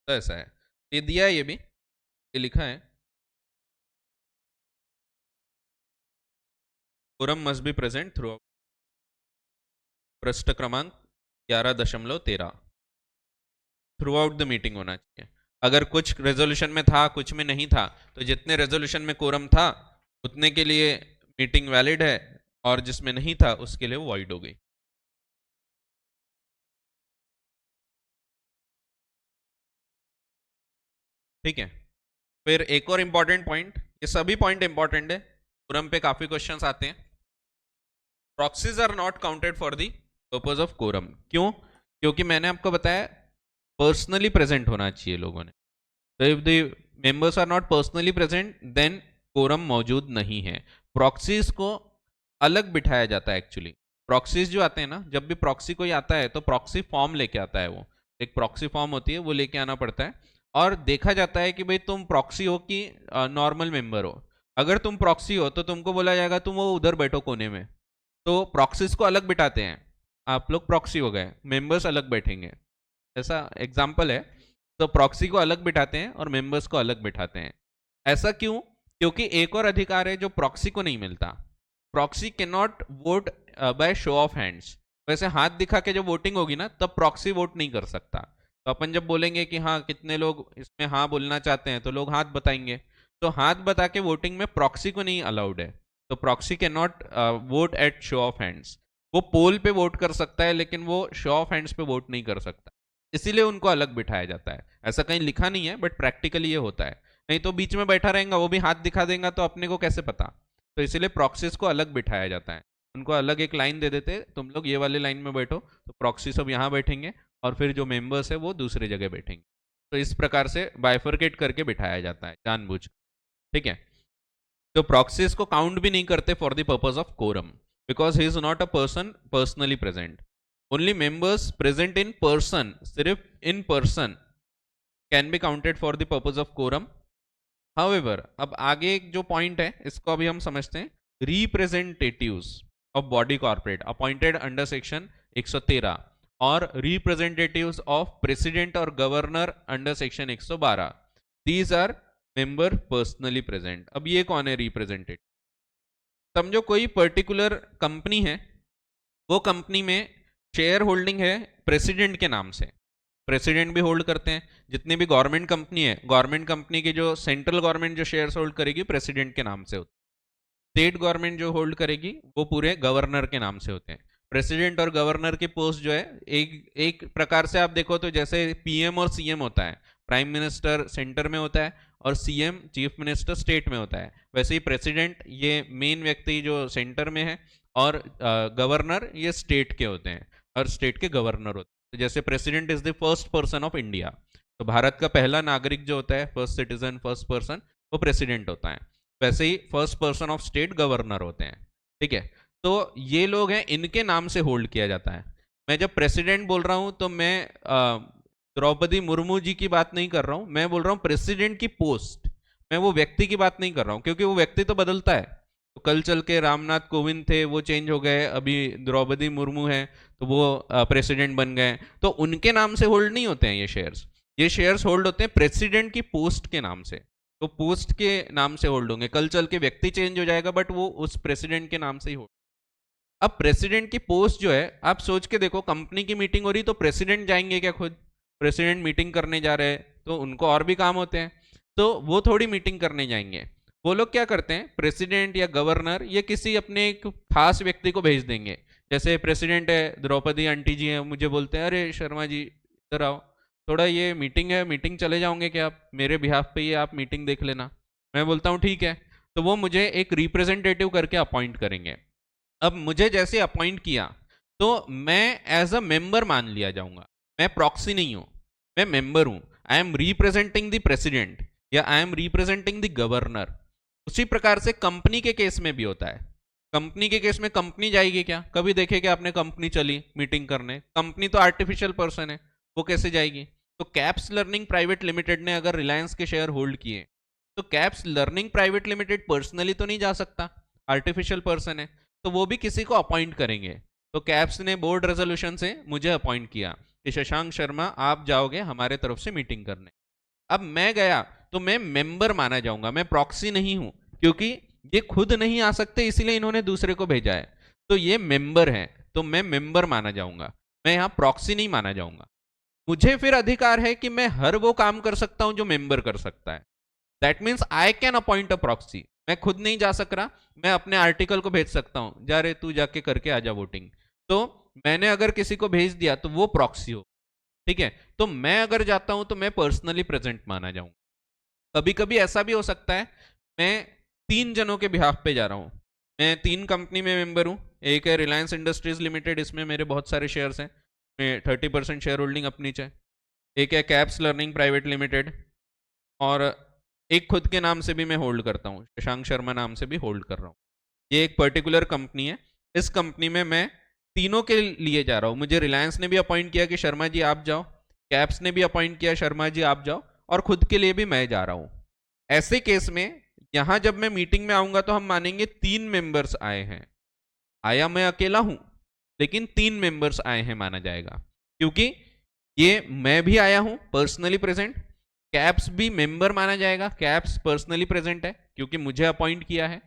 तो ऐसा है, ये दिया है, ये भी ये लिखा है, quorum must be present throughout, पृष्ठ क्रमांक 11.13, थ्रू आउट द मीटिंग होना चाहिए। अगर कुछ रेजोल्यूशन में था कुछ में नहीं था, तो जितने रेजोल्यूशन में कोरम था उतने के लिए मीटिंग वैलिड है, और जिसमें नहीं था उसके लिए वॉइड हो गई। ठीक है, फिर एक और इंपॉर्टेंट पॉइंट, ये सभी पॉइंट इंपॉर्टेंट है, कोरम पे काफी क्वेश्चंस आते हैं। Proxies are not counted for the purpose of quorum. क्यों? क्योंकि मैंने आपको बताया पर्सनली प्रेजेंट होना चाहिए लोगों ने। तो if the members are not personally present then quorum मौजूद नहीं है। प्रॉक्सीज को अलग बिठाया जाता है एक्चुअली। प्रॉक्सीज जो आते हैं ना, जब भी प्रॉक्सी कोई आता है तो प्रॉक्सी फॉर्म लेके आता है, वो एक प्रॉक्सी फॉर्म होती है, वो लेके आना पड़ता है। और देखा जाता है कि भाई तुम प्रॉक्सी हो कि नॉर्मल मेंबर हो। अगर तुम प्रॉक्सी हो तो तुमको बोला जाएगा तुम वो उधर बैठो कोने में। तो प्रॉक्सीज को अलग बिठाते हैं, आप लोग प्रॉक्सी हो गए, मेंबर्स अलग बैठेंगे, ऐसा एग्जाम्पल है। तो प्रॉक्सी को अलग बिठाते हैं और मेंबर्स को अलग बिठाते हैं। ऐसा क्यों? क्योंकि एक और अधिकार है जो प्रॉक्सी को नहीं मिलता। Proxy can not vote by show of hands. वैसे हाथ दिखा के जब वोटिंग होगी ना तब प्रॉक्सी वोट नहीं कर सकता। तो अपन जब बोलेंगे कि हाँ कितने लोग इसमें हाँ बोलना चाहते हैं, तो लोग हाथ बताएंगे। तो हाथ बता के वोटिंग में प्रॉक्सी को नहीं अलाउड है। तो proxy can not vote at show of hands. वो पोल पे वोट कर सकता है लेकिन वो शो ऑफ हैंड्स पे वोट नहीं कर सकता, इसीलिए उनको अलग बिठाया जाता है। ऐसा कहीं लिखा नहीं है बट प्रैक्टिकली ये होता है। नहीं तो बीच में बैठा रहेगा वो भी हाथ दिखा देगा तो अपने को कैसे पता। तो इसीलिए प्रॉक्सीज को अलग बिठाया जाता है। उनको अलग एक लाइन दे देते, तुम लोग ये वाले लाइन में बैठो, तो प्रॉक्सी सब यहाँ बैठेंगे और फिर जो मेंबर्स है वो दूसरी जगह बैठेंगे। तो इस प्रकार से बाइफरकेट करके बिठाया जाता है जानबूझ। ठीक है, तो प्रॉक्सीज को काउंट भी नहीं करते for the purpose of quorum, because he is not a person personally present. Only members present in person, सिर्फ in person can be counted for the purpose of quorum. However, अब आगे एक जो point है इसको अभी हम समझते हैं। Representatives of body corporate appointed under section 113 और रिप्रेजेंटेटिव्स ऑफ प्रेसिडेंट और governor under section 112, these are member personally present. अब ये कौन है रिप्रेजेंटेटिव? समझो कोई पर्टिकुलर कंपनी है, वो कंपनी में शेयर होल्डिंग है प्रेसिडेंट के नाम से, प्रेसिडेंट भी होल्ड करते हैं। जितनी भी गवर्नमेंट कंपनी है, गवर्नमेंट कंपनी की जो सेंट्रल गवर्नमेंट जो शेयर्स होल्ड करेगी प्रेसिडेंट के नाम से होते हैं। स्टेट गवर्नमेंट जो होल्ड करेगी वो पूरे गवर्नर के नाम से होते हैं। प्रेसिडेंट और गवर्नर की पोस्ट जो है एक एक प्रकार से आप देखो तो जैसे पीएम और सीएम होता है, प्राइम मिनिस्टर सेंटर में होता है और सीएम चीफ मिनिस्टर स्टेट में होता है, वैसे ही प्रेसिडेंट ये मेन व्यक्ति जो सेंटर में है और गवर्नर ये स्टेट के होते हैं और स्टेट के गवर्नर होते हैं। तो जैसे president is the first person of India, तो भारत का पहला नागरिक जो होता है, फर्स्ट सिटीजन, फर्स्ट पर्सन, वो प्रेसिडेंट होता है। वैसे ही first person of state governor होते हैं। ठीक है, तो ये लोग हैं, इनके नाम से होल्ड किया जाता है। मैं जब प्रेसिडेंट बोल रहा हूं तो मैं द्रौपदी मुर्मू जी की बात नहीं कर रहा हूं, मैं बोल रहा हूं प्रेसिडेंट की पोस्ट। मैं वो व्यक्ति की बात नहीं कर रहा हूं, क्योंकि वो व्यक्ति तो बदलता है। तो कल चल के रामनाथ कोविंद थे, वो चेंज हो गए, अभी द्रौपदी मुर्मू है तो वो प्रेसिडेंट बन गए। तो उनके नाम से होल्ड नहीं होते हैं ये शेयर्स। ये शेयर्स होल्ड होते हैं प्रेसिडेंट की पोस्ट के नाम से। तो पोस्ट के नाम से होल्ड होंगे, कल चल के व्यक्ति चेंज हो जाएगा बट वो उस प्रेसिडेंट के नाम से ही होल्ड। अब प्रेसिडेंट की पोस्ट जो है, आप सोच के देखो, कंपनी की मीटिंग हो रही तो प्रेसिडेंट जाएंगे क्या खुद? प्रेसिडेंट मीटिंग करने जा रहे हैं तो उनको और भी काम होते हैं, तो वो थोड़ी मीटिंग करने जाएंगे। वो लोग क्या करते हैं, प्रेसिडेंट या गवर्नर ये किसी अपने एक खास व्यक्ति को भेज देंगे। जैसे प्रेसिडेंट है, द्रौपदी आंटी जी हैं, मुझे बोलते हैं अरे शर्मा जी इधर आओ, थोड़ा ये मीटिंग है, मीटिंग चले जाओगे क्या आप, मेरे बिहाफ पे ये आप मीटिंग देख लेना। मैं बोलता हूँ ठीक है, तो वो मुझे एक रिप्रेजेंटेटिव करके अपॉइंट करेंगे। अब मुझे जैसे अपॉइंट किया तो मैं एज अ मेंबर मान लिया जाऊंगा, मैं प्रॉक्सी नहीं हूं, मैं मेंबर हूं। I am representing the president या I am representing the governor. उसी प्रकार से कंपनी के केस में भी होता है। कंपनी के केस में कंपनी जाएगी क्या, कभी देखे कि आपने कंपनी चली मीटिंग करने, कंपनी तो आर्टिफिशियल पर्सन है, वो कैसे जाएगी। तो कैप्स लर्निंग प्राइवेट लिमिटेड ने अगर रिलायंस के शेयर होल्ड किए तो caps learning private limited personally तो नहीं जा सकता, आर्टिफिशियल पर्सन है, तो वो भी किसी को अपॉइंट करेंगे। तो कैप्स ने बोर्ड रेजोल्यूशन से मुझे अपॉइंट किया कि शशांक शर्मा आप जाओगे हमारे तरफ से मीटिंग करने। अब मैं गया तो मैं मेंबर माना जाऊंगा, मैं प्रॉक्सी नहीं हूं, क्योंकि ये खुद नहीं आ सकते इसलिए इन्होंने दूसरे को भेजा है। तो ये मेंबर है तो मैं मेंबर माना जाऊंगा, मैं यहां प्रॉक्सी नहीं माना जाऊंगा। मुझे फिर अधिकार है कि मैं हर वो काम कर सकता हूं जो मेंबर कर सकता है। That means I can appoint a proxy. मैं खुद नहीं जा सक रहा, मैं अपने आर्टिकल को भेज सकता हूं, जा रे तू जाके करके आ जा वोटिंग। तो मैंने अगर किसी को भेज दिया तो वो प्रॉक्सी हो, ठीक है। तो मैं अगर जाता हूं तो मैं पर्सनली प्रेजेंट माना जाऊं। कभी कभी ऐसा भी हो सकता है, मैं 3 जनों के बिहाफ पे जा रहा हूं, मैं 3 कंपनी में मेंबर हूं। एक है रिलायंस इंडस्ट्रीज लिमिटेड, इसमें मेरे बहुत सारे शेयर्स हैं, मैं 30% शेयर होल्डिंग अपनी है। एक है कैप्स लर्निंग प्राइवेट लिमिटेड, और एक खुद के नाम से भी मैं होल्ड करता हूँ, शशांक शर्मा नाम से भी होल्ड कर रहा हूँ। ये एक पर्टिकुलर कंपनी है, इस कंपनी में मैं तीनों के लिए जा रहा हूँ। मुझे रिलायंस ने भी अपॉइंट किया कि शर्मा जी आप जाओ, कैप्स ने भी अपॉइंट किया शर्मा जी आप जाओ, और खुद के लिए भी मैं जा रहा हूँ। ऐसे केस में यहां जब मैं मीटिंग में आऊंगा तो हम मानेंगे 3 मेंबर्स आए हैं, आया मैं अकेला हूं लेकिन 3 मेंबर्स आए हैं माना जाएगा, क्योंकि ये मैं भी आया हूं पर्सनली प्रेजेंट, कैप्स भी मेंबर माना जाएगा, कैप्स पर्सनली प्रेजेंट है क्योंकि मुझे अपॉइंट किया है,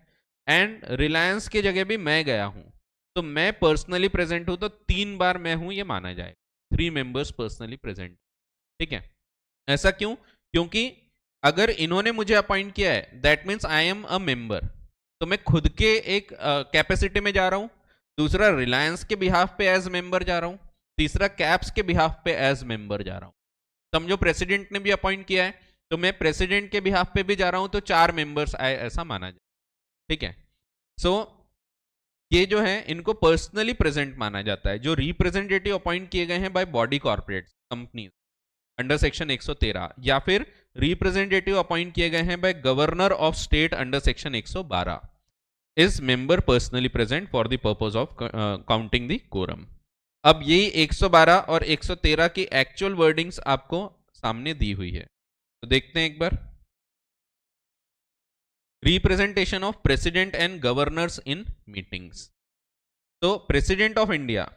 एंड रिलायंस की जगह भी मैं गया हूं तो मैं पर्सनली प्रेजेंट हूं, तो 3 बार मैं हूं ये माना जाएगा, 3 मेंबर्स पर्सनली प्रेजेंट। ठीक है, ऐसा क्यों, क्योंकि अगर इन्होंने मुझे अपॉइंट किया है that means I am a member, तो मैं खुद के एक कैपेसिटी में जा रहा हूं, दूसरा रिलायंस के बिहाफ पे एज मेंबर जा रहा हूं, तीसरा कैप्स के बिहाफ पे एज मेंबर जा रहा हूं। समझो प्रेसिडेंट ने भी अपॉइंट किया है तो मैं प्रेसिडेंट के बिहाफ पे भी जा रहा हूं, तो 4 मेंबर्स आए ऐसा माना जाए। ठीक है, सो ये जो है इनको पर्सनली प्रेजेंट माना जाता है, जो रिप्रेजेंटेटिव अपॉइंट किए गए हैं by body corporate company under section 113, या फिर रिप्रेजेंटेटिव अपॉइंट किए गए हैं by governor of state under section 112, is member personally present for the purpose of counting the quorum. अब यही 112 और 113 की एक्चुअल वर्डिंग्स आपको सामने दी हुई है, तो देखते हैं एक बार। Representation of president and governors in meetings. तो प्रेसिडेंट ऑफ इंडिया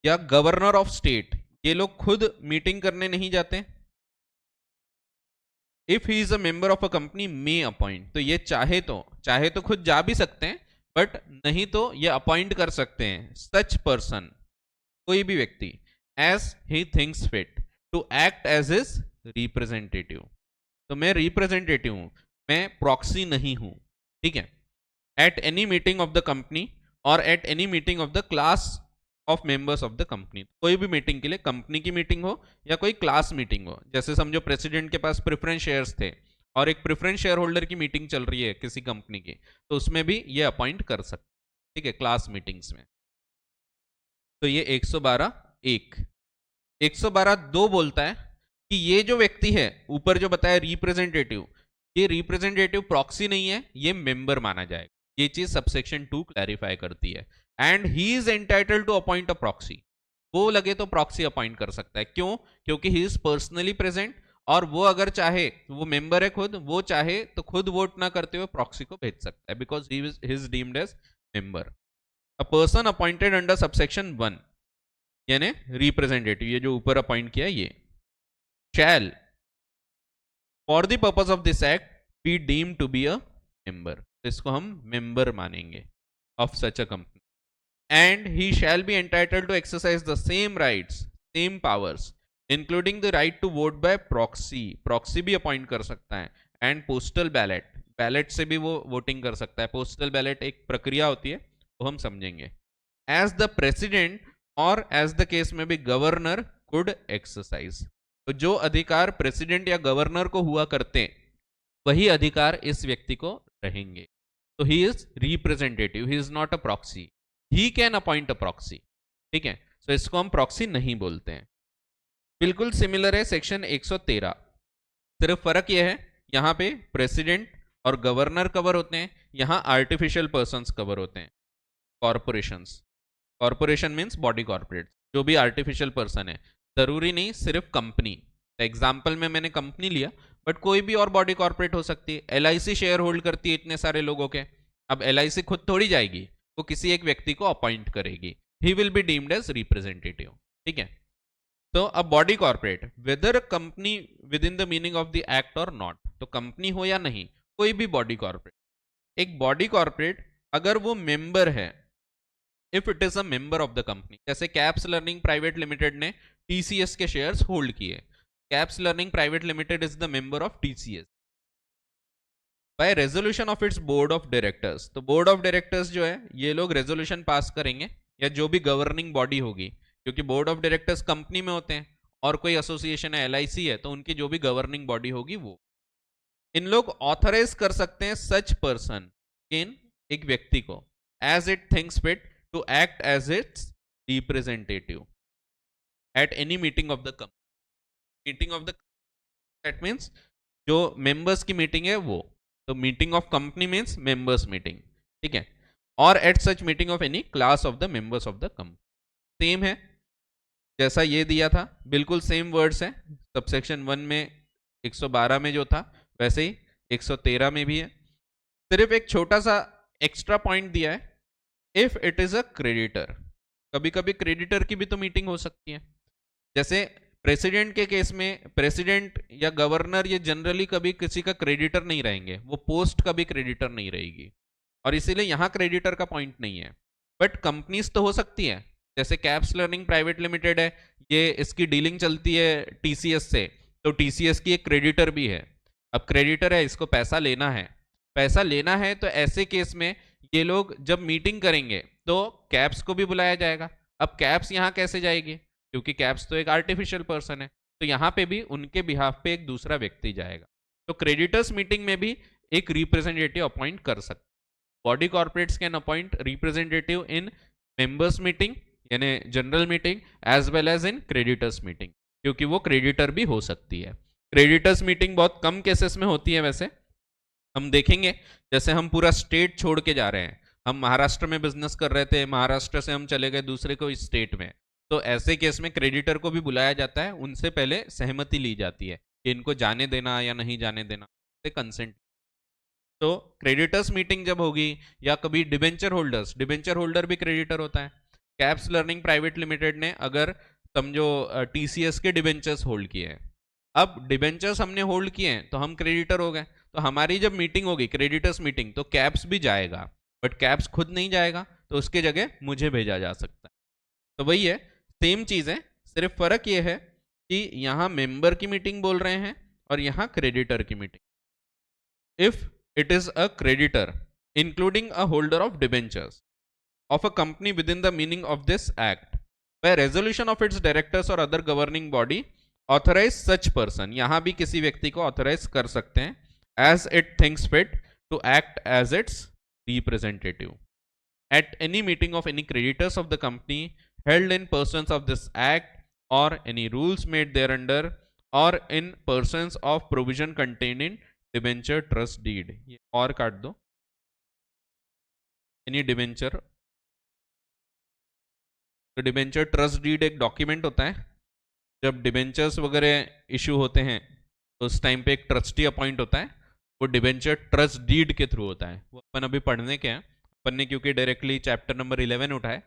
या गवर्नर ऑफ स्टेट ये लोग खुद मीटिंग करने नहीं जाते। If he is a member of a company may appoint, तो ये चाहे तो खुद जा भी सकते हैं, बट नहीं तो ये अपॉइंट कर सकते हैं सच पर्सन, कोई भी व्यक्ति, as he thinks fit to act as his representative. तो मैं रिप्रेजेंटेटिव हूं, मैं प्रॉक्सी नहीं हूं। ठीक है, at any meeting of the company और at any meeting of the class of members of the company, कोई भी मीटिंग के लिए, कंपनी की मीटिंग हो या कोई क्लास मीटिंग हो, जैसे समझो प्रेसिडेंट के पास प्रेफरेंस शेयर्स थे और एक प्रेफरेंस शेयर होल्डर की मीटिंग चल रही है किसी कंपनी की, तो उसमें भी ये अपॉइंट कर सकते। ठीक है, क्लास मीटिंग्स में। तो ये 112 एक। 112 दो बोलता है कि ये जो व्यक्ति है ऊपर जो बताया रिप्रेजेंटेटिव, ये रिप्रेजेंटेटिव प्रॉक्सी नहीं है, ये मेंबर माना जाएगा। ये चीज सबसेक्शन 2 क्लैरिफाई करती है। And he is entitled to appoint a proxy, वो लगे तो प्रॉक्सी अपॉइंट कर सकता है। क्यों, क्योंकि ही इज पर्सनली प्रेजेंट, और वो अगर चाहे, वो मेंबर है खुद, वो चाहे तो खुद वोट ना करते हुए प्रॉक्सी को भेज सकता है, because he is deemed as member. A person appointed under subsection 1 यानी रिप्रेजेंटेटिव, ये जो ऊपर अपॉइंट किया ये, shall for the purpose of this act be deemed to be a member, इसको हम मेंबर मानेंगे of such a company. And he shall be entitled to exercise the same rights, same powers, including the right to vote by proxy, proxy भी appoint कर सकता है, and postal ballot, ballot से भी वो वोटिंग कर सकता है। पोस्टल बैलेट एक प्रक्रिया होती है, वो हम समझेंगे। एज द प्रेसिडेंट और एज द केस में भी गवर्नर कुड एक्सरसाइज, तो जो अधिकार प्रेसिडेंट या गवर्नर को हुआ करते वही अधिकार इस व्यक्ति को रहेंगे। तो he is representative, he is not a proxy, he can appoint a proxy, ठीक है। तो इसको हम प्रॉक्सी नहीं बोलते हैं। बिल्कुल सिमिलर है सेक्शन 113, सिर्फ फर्क यह है यहां पे प्रेसिडेंट और गवर्नर कवर होते हैं, यहां आर्टिफिशियल पर्संस कवर होते हैं, corporations. Corporation means body corporate, जो भी आर्टिफिशियल पर्सन है, जरूरी नहीं सिर्फ कंपनी। एग्जाम्पल में मैंने कंपनी लिया, बट कोई भी और बॉडी कॉर्पोरेट हो सकती है। LIC शेयर होल्ड करती है इतने सारे लोगों के, अब LIC खुद थोड़ी जाएगी, वो किसी एक व्यक्ति को अपॉइंट करेगी, he will be deemed as representative, ठीक है। तो अब body corporate, whether company within the meaning of the act और नॉट, तो कंपनी हो या नहीं, कोई भी बॉडी कॉर्पोरेट, एक बॉडी कॉर्पोरेट अगर वो मेंबर है, if it is a member of the company, जैसे कैप्स लर्निंग प्राइवेट लिमिटेड ने TCS के शेयर्स होल्ड किए, caps learning private limited is the member of TCS by resolution of its board of directors. तो board of directors जो है ये लोग resolution pass करेंगे, या जो भी गवर्निंग बॉडी होगी, क्योंकि बोर्ड ऑफ डायरेक्टर्स कंपनी में होते हैं और कोई एसोसिएशन है LIC है, तो उनकी जो भी गवर्निंग बॉडी होगी वो इन लोग ऑथराइज कर सकते हैं सच पर्सन, इन एक व्यक्ति को, as it thinks fit to act as its representative at any meeting of the company. Meeting of the, that means जो मेंबर्स की मीटिंग है वो, तो meeting of company means members meeting, ठीक है। और at such meeting of any class of the members of the company. Same है जैसा ये दिया था, बिल्कुल सेम वर्ड्स है, सबसेक्शन 1 में 112 में जो था वैसे ही 113 में भी है, सिर्फ एक छोटा सा एक्स्ट्रा पॉइंट दिया है, if it is a creditor. कभी कभी क्रेडिटर की भी तो मीटिंग हो सकती है, जैसे प्रेसिडेंट के केस में प्रेसिडेंट या गवर्नर ये जनरली कभी किसी का क्रेडिटर नहीं रहेंगे, वो पोस्ट का भी क्रेडिटर नहीं रहेगी, और इसीलिए यहां क्रेडिटर का पॉइंट नहीं है। बट कंपनीज तो हो सकती है, जैसे कैप्स लर्निंग प्राइवेट लिमिटेड है, ये इसकी डीलिंग चलती है TCS से, तो TCS की एक क्रेडिटर भी है। अब क्रेडिटर है, इसको पैसा लेना है, पैसा लेना है, तो ऐसे केस में ये लोग जब मीटिंग करेंगे तो कैप्स को भी बुलाया जाएगा। अब कैप्स यहाँ कैसे जाएगी, क्योंकि कैप्स तो एक आर्टिफिशियल पर्सन है, तो यहाँ पे भी उनके बिहाफ पे एक दूसरा व्यक्ति जाएगा। तो क्रेडिटर्स मीटिंग में भी एक रिप्रेजेंटेटिव अपॉइंट कर सकते। Body corporates can appoint representative in members meeting यानी general meeting as well as in creditors meeting, क्योंकि वो क्रेडिटर भी हो सकती है। क्रेडिटर्स मीटिंग बहुत कम केसेस में होती है, वैसे हम देखेंगे जैसे हम पूरा स्टेट छोड़ के जा रहे हैं, हम महाराष्ट्र में बिजनेस कर रहे थे, महाराष्ट्र से हम चले गए दूसरे को स्टेट में, तो ऐसे केस में क्रेडिटर को भी बुलाया जाता है, उनसे पहले सहमति ली जाती है कि इनको जाने देना या नहीं जाने देना, कंसेंट। तो क्रेडिटर्स मीटिंग जब होगी, या कभी डिबेंचर होल्डर्स, डिबेंचर होल्डर भी क्रेडिटर होता है। कैप्स लर्निंग प्राइवेट लिमिटेड ने अगर समझो TCS के डिबेंचर्स होल्ड किए हैं, अब डिबेंचर्स हमने होल्ड किए हैं तो हम क्रेडिटर हो गए, तो हमारी जब मीटिंग होगी क्रेडिटर्स मीटिंग, तो कैप्स भी जाएगा, बट कैप्स खुद नहीं जाएगा, तो उसके जगह मुझे भेजा जा सकता है। तो वही है, सेम चीज है, सिर्फ फर्क ये है कि यहां मेंबर की मीटिंग बोल रहे हैं और यहां क्रेडिटर की meeting. If it is a creditor including a holder of debentures of a company within the meaning of this act by resolution of its directors or other governing body authorize such person, यहां भी किसी व्यक्ति को authorise कर सकते हैं as it thinks fit to act as its representative at any meeting of any creditors of the company held in pursuance of this act or any rules made thereunder or in pursuance of provision contained in debenture trust deed। ये और काट दो, any debenture, तो debenture trust deed एक document होता है, जब debentures वगैरह इशू होते हैं तो उस टाइम पे एक ट्रस्टी अपॉइंट होता है, वो डिबेंचर ट्रस्ट डीड के थ्रू होता है। वो अपन अभी पढ़ने के हैं, अपन ने क्योंकि डायरेक्टली चैप्टर नंबर 11 उठाए,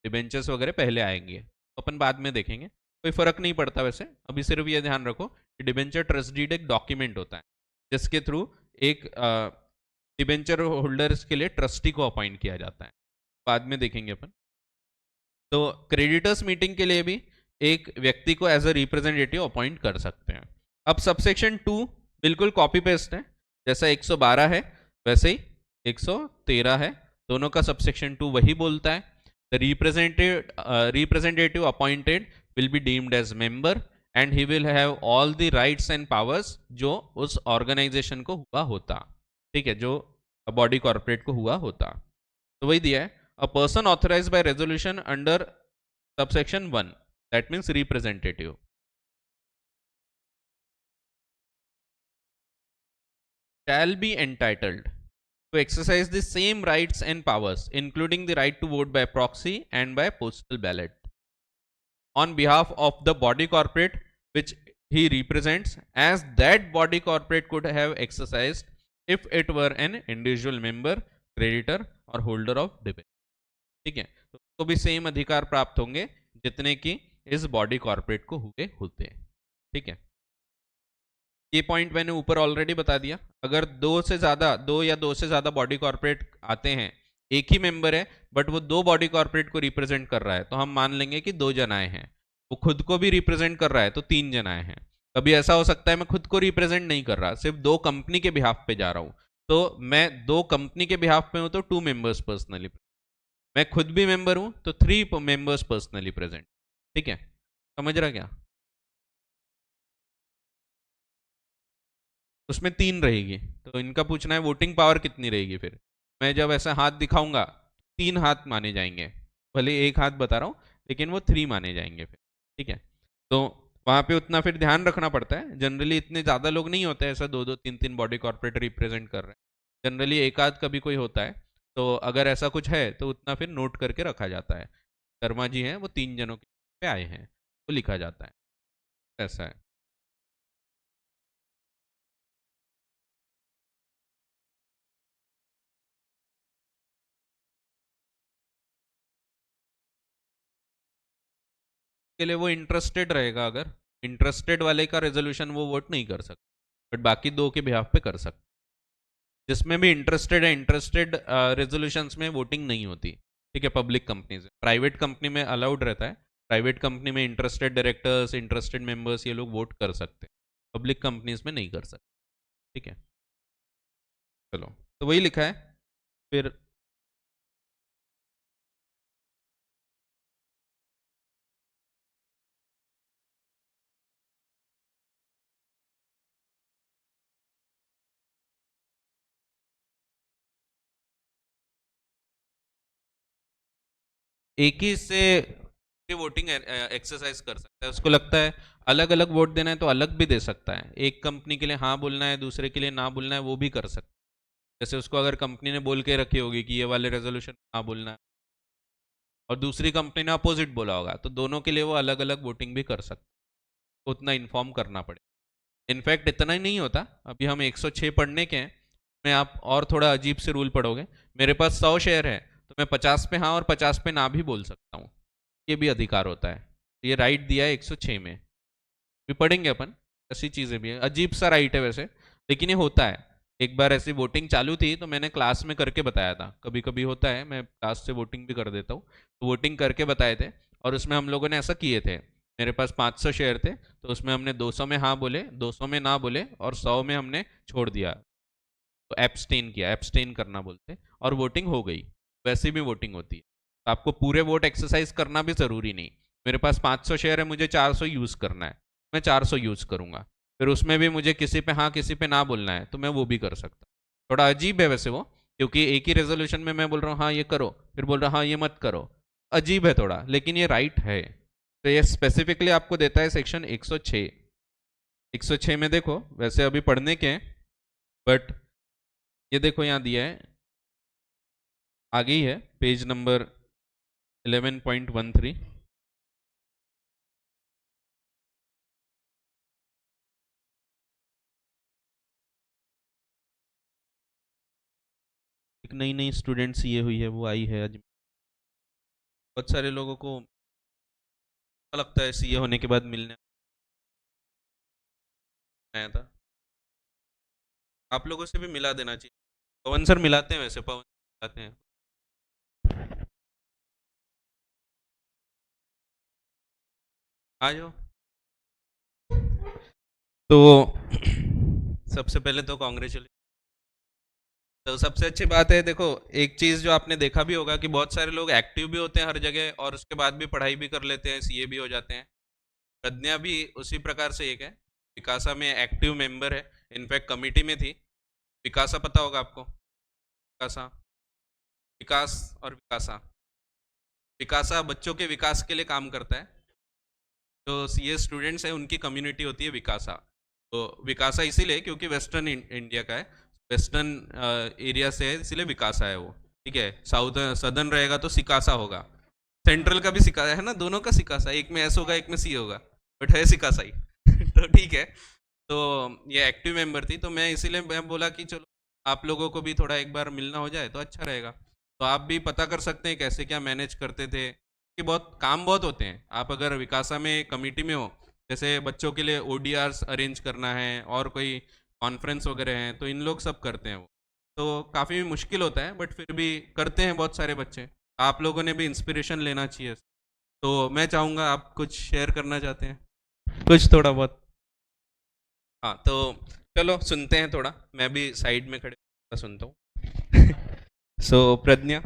डिबेंचर्स वगैरह पहले आएंगे, अपन बाद में देखेंगे, कोई फर्क नहीं पड़ता वैसे। अभी सिर्फ ये ध्यान रखो कि डिबेंचर ट्रस्ट डीड एक डॉक्यूमेंट होता है जिसके थ्रू एक डिबेंचर होल्डर्स के लिए ट्रस्टी को अपॉइंट किया जाता है, बाद में देखेंगे अपन। तो क्रेडिटर्स मीटिंग के लिए भी एक व्यक्ति को एज अ रिप्रेजेंटेटिव अपॉइंट कर सकते हैं। अब सबसेक्शन 2 बिल्कुल कॉपी पेस्ट है, जैसा 112 है वैसे ही 113 है, दोनों का सबसेक्शन 2 वही बोलता है, the representative appointed will be deemed as member and he will have all the rights and powers जो उस ऑर्गेनाइजेशन को हुआ होता, ठीक है, जो बॉडी कॉर्पोरेट को हुआ होता। तो वही दिया है, a person authorise by resolution under subsection 1, that means representative, shall be entitled to exercise the same rights and powers, including the right to vote by proxy and by postal ballot, on behalf of the body corporate which he represents, as that body corporate could have exercised if it were an individual member, creditor or holder of debit। ठीक है, तो उसको भी same अधिकार प्राप्त होंगे जितने की इस बॉडी कॉर्पोरेट को हुए होते हैं। ठीक है, ये पॉइंट मैंने ऊपर ऑलरेडी बता दिया। अगर दो या दो से ज्यादा बॉडी कॉर्पोरेट आते हैं, एक ही मेंबर है बट वो दो बॉडी कॉर्पोरेट को रिप्रेजेंट कर रहा है, तो हम मान लेंगे कि दो जन आए हैं। वो खुद को भी रिप्रेजेंट कर रहा है तो तीन जन आए हैं। कभी ऐसा हो सकता है मैं खुद को रिप्रेजेंट नहीं कर रहा, सिर्फ दो कंपनी के बिहाफ पे जा रहा हूं, तो मैं दो कंपनी के बिहाफ पे हूं तो 2 मेंबर्स पर्सनली, मैं खुद भी मेंबर हूं तो 3 मेंबर्स पर्सनली प्रेजेंट। ठीक है, समझ रहा क्या? उसमें 3 रहेगी, तो इनका पूछना है वोटिंग पावर कितनी रहेगी। फिर मैं जब ऐसा हाथ दिखाऊंगा 3 हाथ माने जाएंगे, भले एक हाथ बता रहा हूँ लेकिन वो 3 माने जाएंगे फिर। ठीक है, तो वहां पे उतना फिर ध्यान रखना पड़ता है। जनरली इतने ज्यादा लोग नहीं होते ऐसा दो दो तीन तीन बॉडी कॉर्पोरेट रिप्रेजेंट कर रहे हैं, जनरली एक आध कभी कोई होता है। तो अगर ऐसा कुछ है तो उतना फिर नोट करके रखा जाता है, शर्मा जी हैं वो 3 जनों के पे आए हैं, तो लिखा जाता है, ऐसा है। के लिए वो इंटरेस्टेड रहेगा, अगर इंटरेस्टेड वाले का रेजोल्यूशन वो वोट नहीं कर सकता, बट बाकी दो के बिहाफ पे कर सकता। जिसमें भी इंटरेस्टेड है, इंटरेस्टेड रेजोल्यूशंस में वोटिंग नहीं होती। ठीक है, पब्लिक कंपनीज, प्राइवेट कंपनी में अलाउड रहता है। प्राइवेट कंपनी में इंटरेस्टेड डायरेक्टर्स, इंटरेस्टेड मेंबर्स ये लोग वोट कर सकते हैं, पब्लिक कंपनीज में नहीं कर सकते। ठीक है, चलो, तो वही लिखा है फिर। एक ही से वोटिंग एक्सरसाइज कर सकता है, उसको लगता है अलग अलग वोट देना है तो अलग भी दे सकता है। एक कंपनी के लिए हाँ बोलना है, दूसरे के लिए ना बोलना है, वो भी कर सकता है। जैसे उसको अगर कंपनी ने बोल के रखी होगी कि ये वाले रेजोल्यूशन हाँ बोलना है, और दूसरी कंपनी ने अपोजिट बोला होगा, तो दोनों के लिए वो अलग अलग वोटिंग भी कर सकता है, उतना इन्फॉर्म करना पड़े। इनफैक्ट इतना ही नहीं होता, अभी हम 106 पढ़ने के हैं, में आप और थोड़ा अजीब से रूल पढ़ोगे। मेरे पास 100 शेयर है तो मैं 50 पे हाँ और 50 पे ना भी बोल सकता हूँ, ये भी अधिकार होता है। तो ये राइट दिया है 106 में, भी पढ़ेंगे अपन, ऐसी चीज़ें भी है, अजीब सा राइट है वैसे, लेकिन ये होता है। एक बार ऐसी वोटिंग चालू थी तो मैंने क्लास में करके बताया था, कभी कभी होता है मैं क्लास से वोटिंग भी कर देता हूँ, तो वोटिंग करके बताए थे। और उसमें हम लोगों ने ऐसा किए थे, मेरे पास 500 शेयर थे तो उसमें हमने 200 में हाँ बोले, 200 में ना बोले और 100 में हमने छोड़ दिया, तो एब्सटेन किया, एब्सटेन करना बोलते, और वोटिंग हो गई। वैसे भी वोटिंग होती है, तो आपको पूरे वोट एक्सरसाइज करना भी जरूरी नहीं। मेरे पास 500 शेयर है, मुझे 400 यूज करना है, मैं 400 यूज करूंगा। फिर उसमें भी मुझे किसी पे हाँ किसी पे ना बोलना है तो मैं वो भी कर सकता। थोड़ा अजीब है वैसे वो, क्योंकि एक ही रेजोल्यूशन में मैं बोल रहा हूँ हाँ ये करो, फिर बोल रहा हूँ हाँ ये मत करो, अजीब है थोड़ा, लेकिन ये राइट है। तो ये स्पेसिफिकली आपको देता है सेक्शन 106। 106 में देखो, वैसे अभी पढ़ने के हैं बट ये देखो यहाँ दिया है, आगे ही है, पेज नंबर 11.13। एक नई नई स्टूडेंट सीए हुई है, वो आई है आज। बहुत सारे लोगों को अच्छा लगता है सीए होने के बाद मिलने आया था, आप लोगों से भी मिला देना चाहिए। पवन सर मिलाते हैं, वैसे पवन मिलाते हैं, आ जाओ। तो सबसे पहले तो कॉन्ग्रेचुलेशन, तो सबसे अच्छी बात है, देखो एक चीज़ जो आपने देखा भी होगा कि बहुत सारे लोग एक्टिव भी होते हैं हर जगह और उसके बाद भी पढ़ाई भी कर लेते हैं, सीए भी हो जाते हैं। प्रज्ञा भी उसी प्रकार से एक है, विकासा में एक्टिव मेंबर है, इनफैक्ट कमिटी में थी। विकासा पता होगा आपको, विकासा, विकास और विकासा। विकासा बच्चों के विकास के लिए काम करता है। जो सीए स्टूडेंट्स हैं उनकी कम्युनिटी होती है विकासा। तो विकासा इसीलिए क्योंकि वेस्टर्न इंडिया का है, वेस्टर्न एरिया से है, इसीलिए विकासा है वो। ठीक है, साउथ सदर्न रहेगा तो सिकासा होगा। सेंट्रल का भी सिका है ना, दोनों का सिकासा, एक में एस होगा एक में सी होगा, बट है सिकासा ही। तो ठीक है। तो ये एक्टिव मेंबर थी, तो मैं इसीलिए मैं बोला कि चलो आप लोगों को भी थोड़ा एक बार मिलना हो जाए तो अच्छा रहेगा। तो आप भी पता कर सकते हैं कैसे क्या मैनेज करते थे, कि बहुत काम बहुत होते हैं। आप अगर विकासा में कमेटी में हो, जैसे बच्चों के लिए ओडीआर्स अरेंज करना है और कोई कॉन्फ्रेंस वगैरह हैं, तो इन लोग सब करते हैं वो। तो काफ़ी मुश्किल होता है, बट फिर भी करते हैं बहुत सारे बच्चे। आप लोगों ने भी इंस्पिरेशन लेना चाहिए। तो मैं चाहूँगा आप कुछ शेयर करना चाहते हैं, कुछ थोड़ा बहुत। हाँ तो चलो सुनते हैं थोड़ा, मैं भी साइड में खड़े होकर सुनता हूँ। सो प्रज्ञा।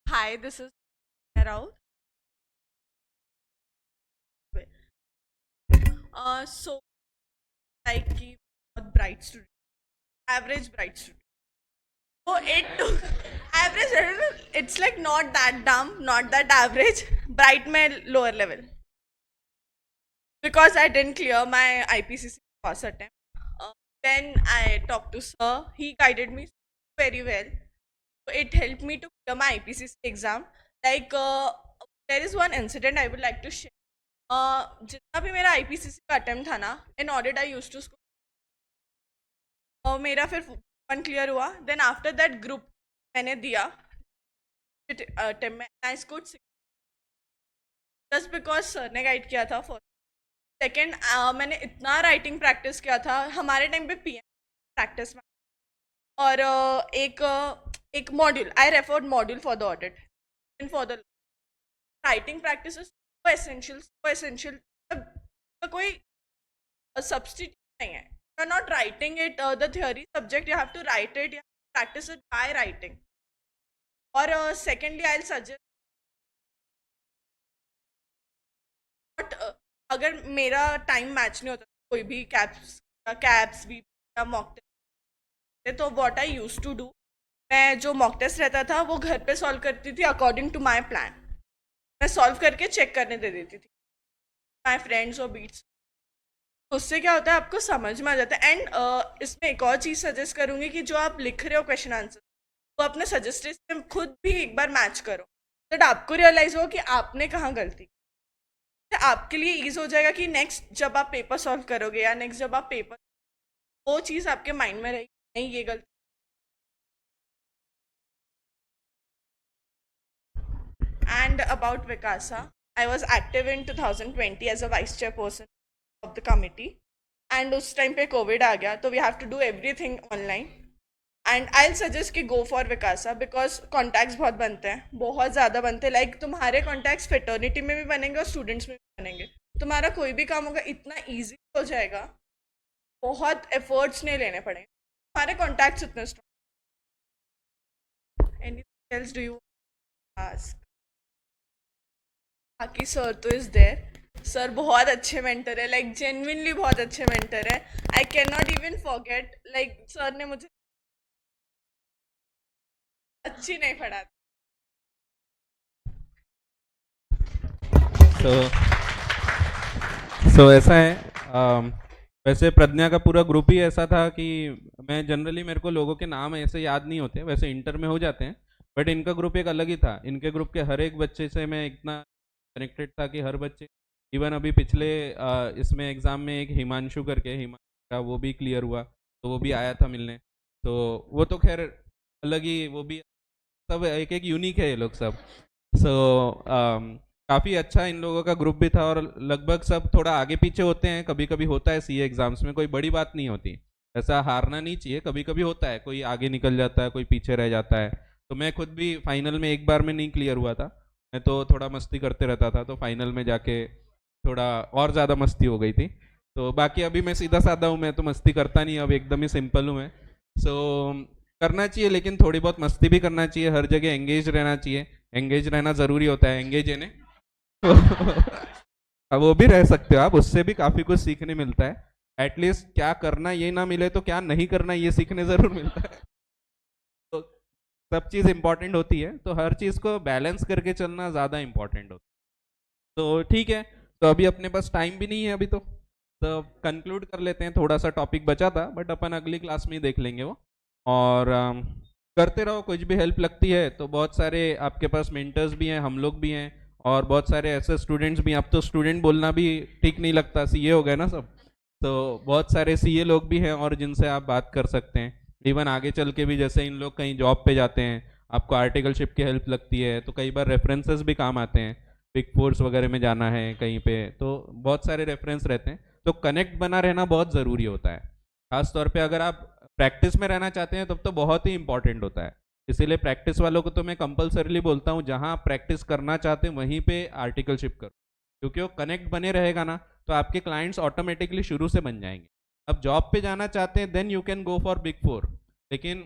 Hi, this is Raul. So like कि बहुत bright student, average bright student. So it average. It's like not that dumb, not that average. Bright में lower level. Because I didn't clear my IPCC course attempt. Then I talked to sir. He guided me very well. So it helped me to clear my IPCC exam. Like there is one incident I would like to share. जितना भी मेरा IPCC का attempt था ना, in audit I use to score, मेरा फिर one clear हुआ। Then after that group मैंने दिया अटेम्प्ट में, I scored just because sir ने गाइड किया था। फर्स्ट सेकेंड मैंने इतना राइटिंग प्रैक्टिस किया था हमारे टाइम पे पीएम प्रैक्टिस में। और एक module I referred module for the audit and for the writing practice so essential. कोई सब्स्टिट्यूट नहीं है। You are not writing it the theory subject, you have to write it, practice it by writing. और secondly I suggest but अगर मेरा time match नहीं होता कोई भी कैप्स भी या मॉक टेस्ट, तो what I use to do, मैं जो मॉक टेस्ट रहता था वो घर पे सॉल्व करती थी अकॉर्डिंग टू माई प्लान। मैं सॉल्व करके चेक करने दे देती थी माई फ्रेंड्स और बीट्स। उससे क्या होता है आपको समझ में आ जाता है। एंड इसमें एक और चीज़ सजेस्ट करूँगी कि जो आप लिख रहे हो क्वेश्चन आंसर, वो अपने सजेस्टेड से खुद भी एक बार मैच करो, तो आपको रियलाइज हो कि आपने कहाँ गलती। तो आपके लिए ईज हो जाएगा कि नेक्स्ट जब आप पेपर सॉल्व करोगे या नेक्स्ट जब आप पेपर, वो चीज़ आपके माइंड में रहेगी, नहीं ये गलती। एंड अबाउट विकासा, I was active in 2020 as a vice chairperson of the committee. And उस टाइम पे कोविड आ गया, तो we have to do everything online. And I suggest कि गो फॉर विकासा, बिकॉज कॉन्टैक्ट्स बहुत बनते हैं, बहुत ज़्यादा बनते हैं। लाइक तुम्हारे कॉन्टैक्ट्स फेटर्निटी में भी बनेंगे और स्टूडेंट्स में भी बनेंगे। तुम्हारा कोई भी काम होगा इतना ईजी हो जाएगा, बहुत एफर्ट्स नहीं लेने पड़ेंगे, तुम्हारे कॉन्टैक्ट्स इतने strong. Anything else do you ask? बाकी सर तो इज देयर। सर बहुत अच्छे मेंटर है, लाइक जेन्युइनली बहुत अच्छे मेंटर है। I can not even forget, like sir ने मुझे अच्छी नहीं पढ़ा। तो ऐसा है, वैसे प्रज्ञा का पूरा ग्रुप ही ऐसा था कि मैं जनरली, मेरे को लोगों के नाम ऐसे याद नहीं होते, वैसे इंटर में हो जाते हैं, बट इनका ग्रुप एक अलग ही था। इनके ग्रुप के हर एक बच्चे से मैं इतना कनेक्टेड था कि हर बच्चे, इवन अभी पिछले इसमें एग्ज़ाम में एक हिमांशु करके, हिमांशु का वो भी क्लियर हुआ, तो वो भी आया था मिलने। तो वो तो खैर अलग ही, वो भी सब एक एक यूनिक है ये लोग सब। सो काफ़ी अच्छा इन लोगों का ग्रुप भी था, और लगभग सब थोड़ा आगे पीछे होते हैं, कभी कभी होता है सीए एग्जाम्स में, कोई बड़ी बात नहीं होती। ऐसा हारना नहीं चाहिए, कभी कभी होता है कोई आगे निकल जाता है कोई पीछे रह जाता है। तो मैं खुद भी फाइनल में एक बार में नहीं क्लियर हुआ था, मैं तो थोड़ा मस्ती करते रहता था, तो फाइनल में जाके थोड़ा और ज़्यादा मस्ती हो गई थी। तो बाकी अभी मैं सीधा साधा हूँ, मैं तो मस्ती करता नहीं, अब एकदम ही सिंपल हूँ मैं। सो करना चाहिए, लेकिन थोड़ी बहुत मस्ती भी करना चाहिए, हर जगह एंगेज रहना चाहिए, एंगेज रहना ज़रूरी होता है, एंगेज है ने। अब वो भी रह सकते हो आप, उससे भी काफ़ी कुछ सीखने मिलता है, एटलीस्ट क्या करना ये ना मिले तो क्या नहीं करना ये सीखने ज़रूर मिलता है। तो सब चीज़ इंपॉर्टेंट होती है, तो हर चीज़ को बैलेंस करके चलना ज़्यादा इंपॉर्टेंट होता है। तो ठीक है, तो अभी अपने पास टाइम भी नहीं है अभी, तो कंक्लूड कर लेते हैं, थोड़ा सा टॉपिक बचा था बट अपन अगली क्लास में ही देख लेंगे वो। और करते रहो, कुछ भी हेल्प लगती है तो बहुत सारे आपके पास मेंटर्स भी हैं, हम लोग भी हैं, और बहुत सारे ऐसे स्टूडेंट्स भी हैं, अब तो स्टूडेंट बोलना भी ठीक नहीं लगता, सीए हो गए ना सब। तो बहुत सारे सीए लोग भी हैं और जिनसे आप बात कर सकते हैं, इवन आगे चल के भी, जैसे इन लोग कहीं जॉब पे जाते हैं, आपको आर्टिकलशिप की हेल्प लगती है, तो कई बार रेफरेंसेस भी काम आते हैं, बिग फोर्स वगैरह में जाना है कहीं पे, तो बहुत सारे रेफरेंस रहते हैं, तो कनेक्ट बना रहना बहुत ज़रूरी होता है। खास तौर पे अगर आप प्रैक्टिस में रहना चाहते हैं तब तो बहुत ही इंपॉर्टेंट होता है। इसीलिए प्रैक्टिस वालों को तो मैं कंपलसरीली बोलता हूँ, जहाँ आप प्रैक्टिस करना चाहते हैं वहीं पे आर्टिकलशिप करो, क्योंकि वो कनेक्ट बने रहेगा ना, तो आपके क्लाइंट्स ऑटोमेटिकली शुरू से बन जाएंगे। अब जॉब पे जाना चाहते हैं then you can go for big four, लेकिन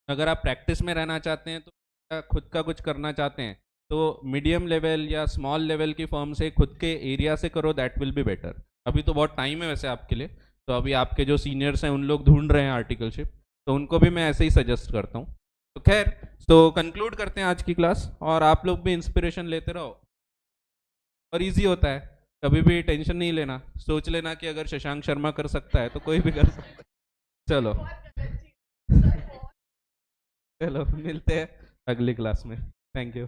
अगर आप प्रैक्टिस में रहना चाहते हैं, तो खुद का कुछ करना चाहते हैं, तो मीडियम लेवल या स्मॉल लेवल की फर्म से खुद के एरिया से करो, दैट विल बी बेटर। अभी तो बहुत टाइम है वैसे आपके लिए, तो अभी आपके जो सीनियर्स हैं उन लोग ढूंढ रहे हैं आर्टिकलशिप, तो उनको भी मैं ऐसे ही सजेस्ट करता हूँ। तो खैर, तो कंक्लूड करते हैं आज की क्लास, और आप लोग भी इंस्पिरेशन लेते रहो, और इजी होता है, कभी भी टेंशन नहीं लेना, सोच लेना कि अगर शशांक शर्मा कर सकता है तो कोई भी कर सकता है। चलो। चलो मिलते हैं अगली क्लास में। Thank you.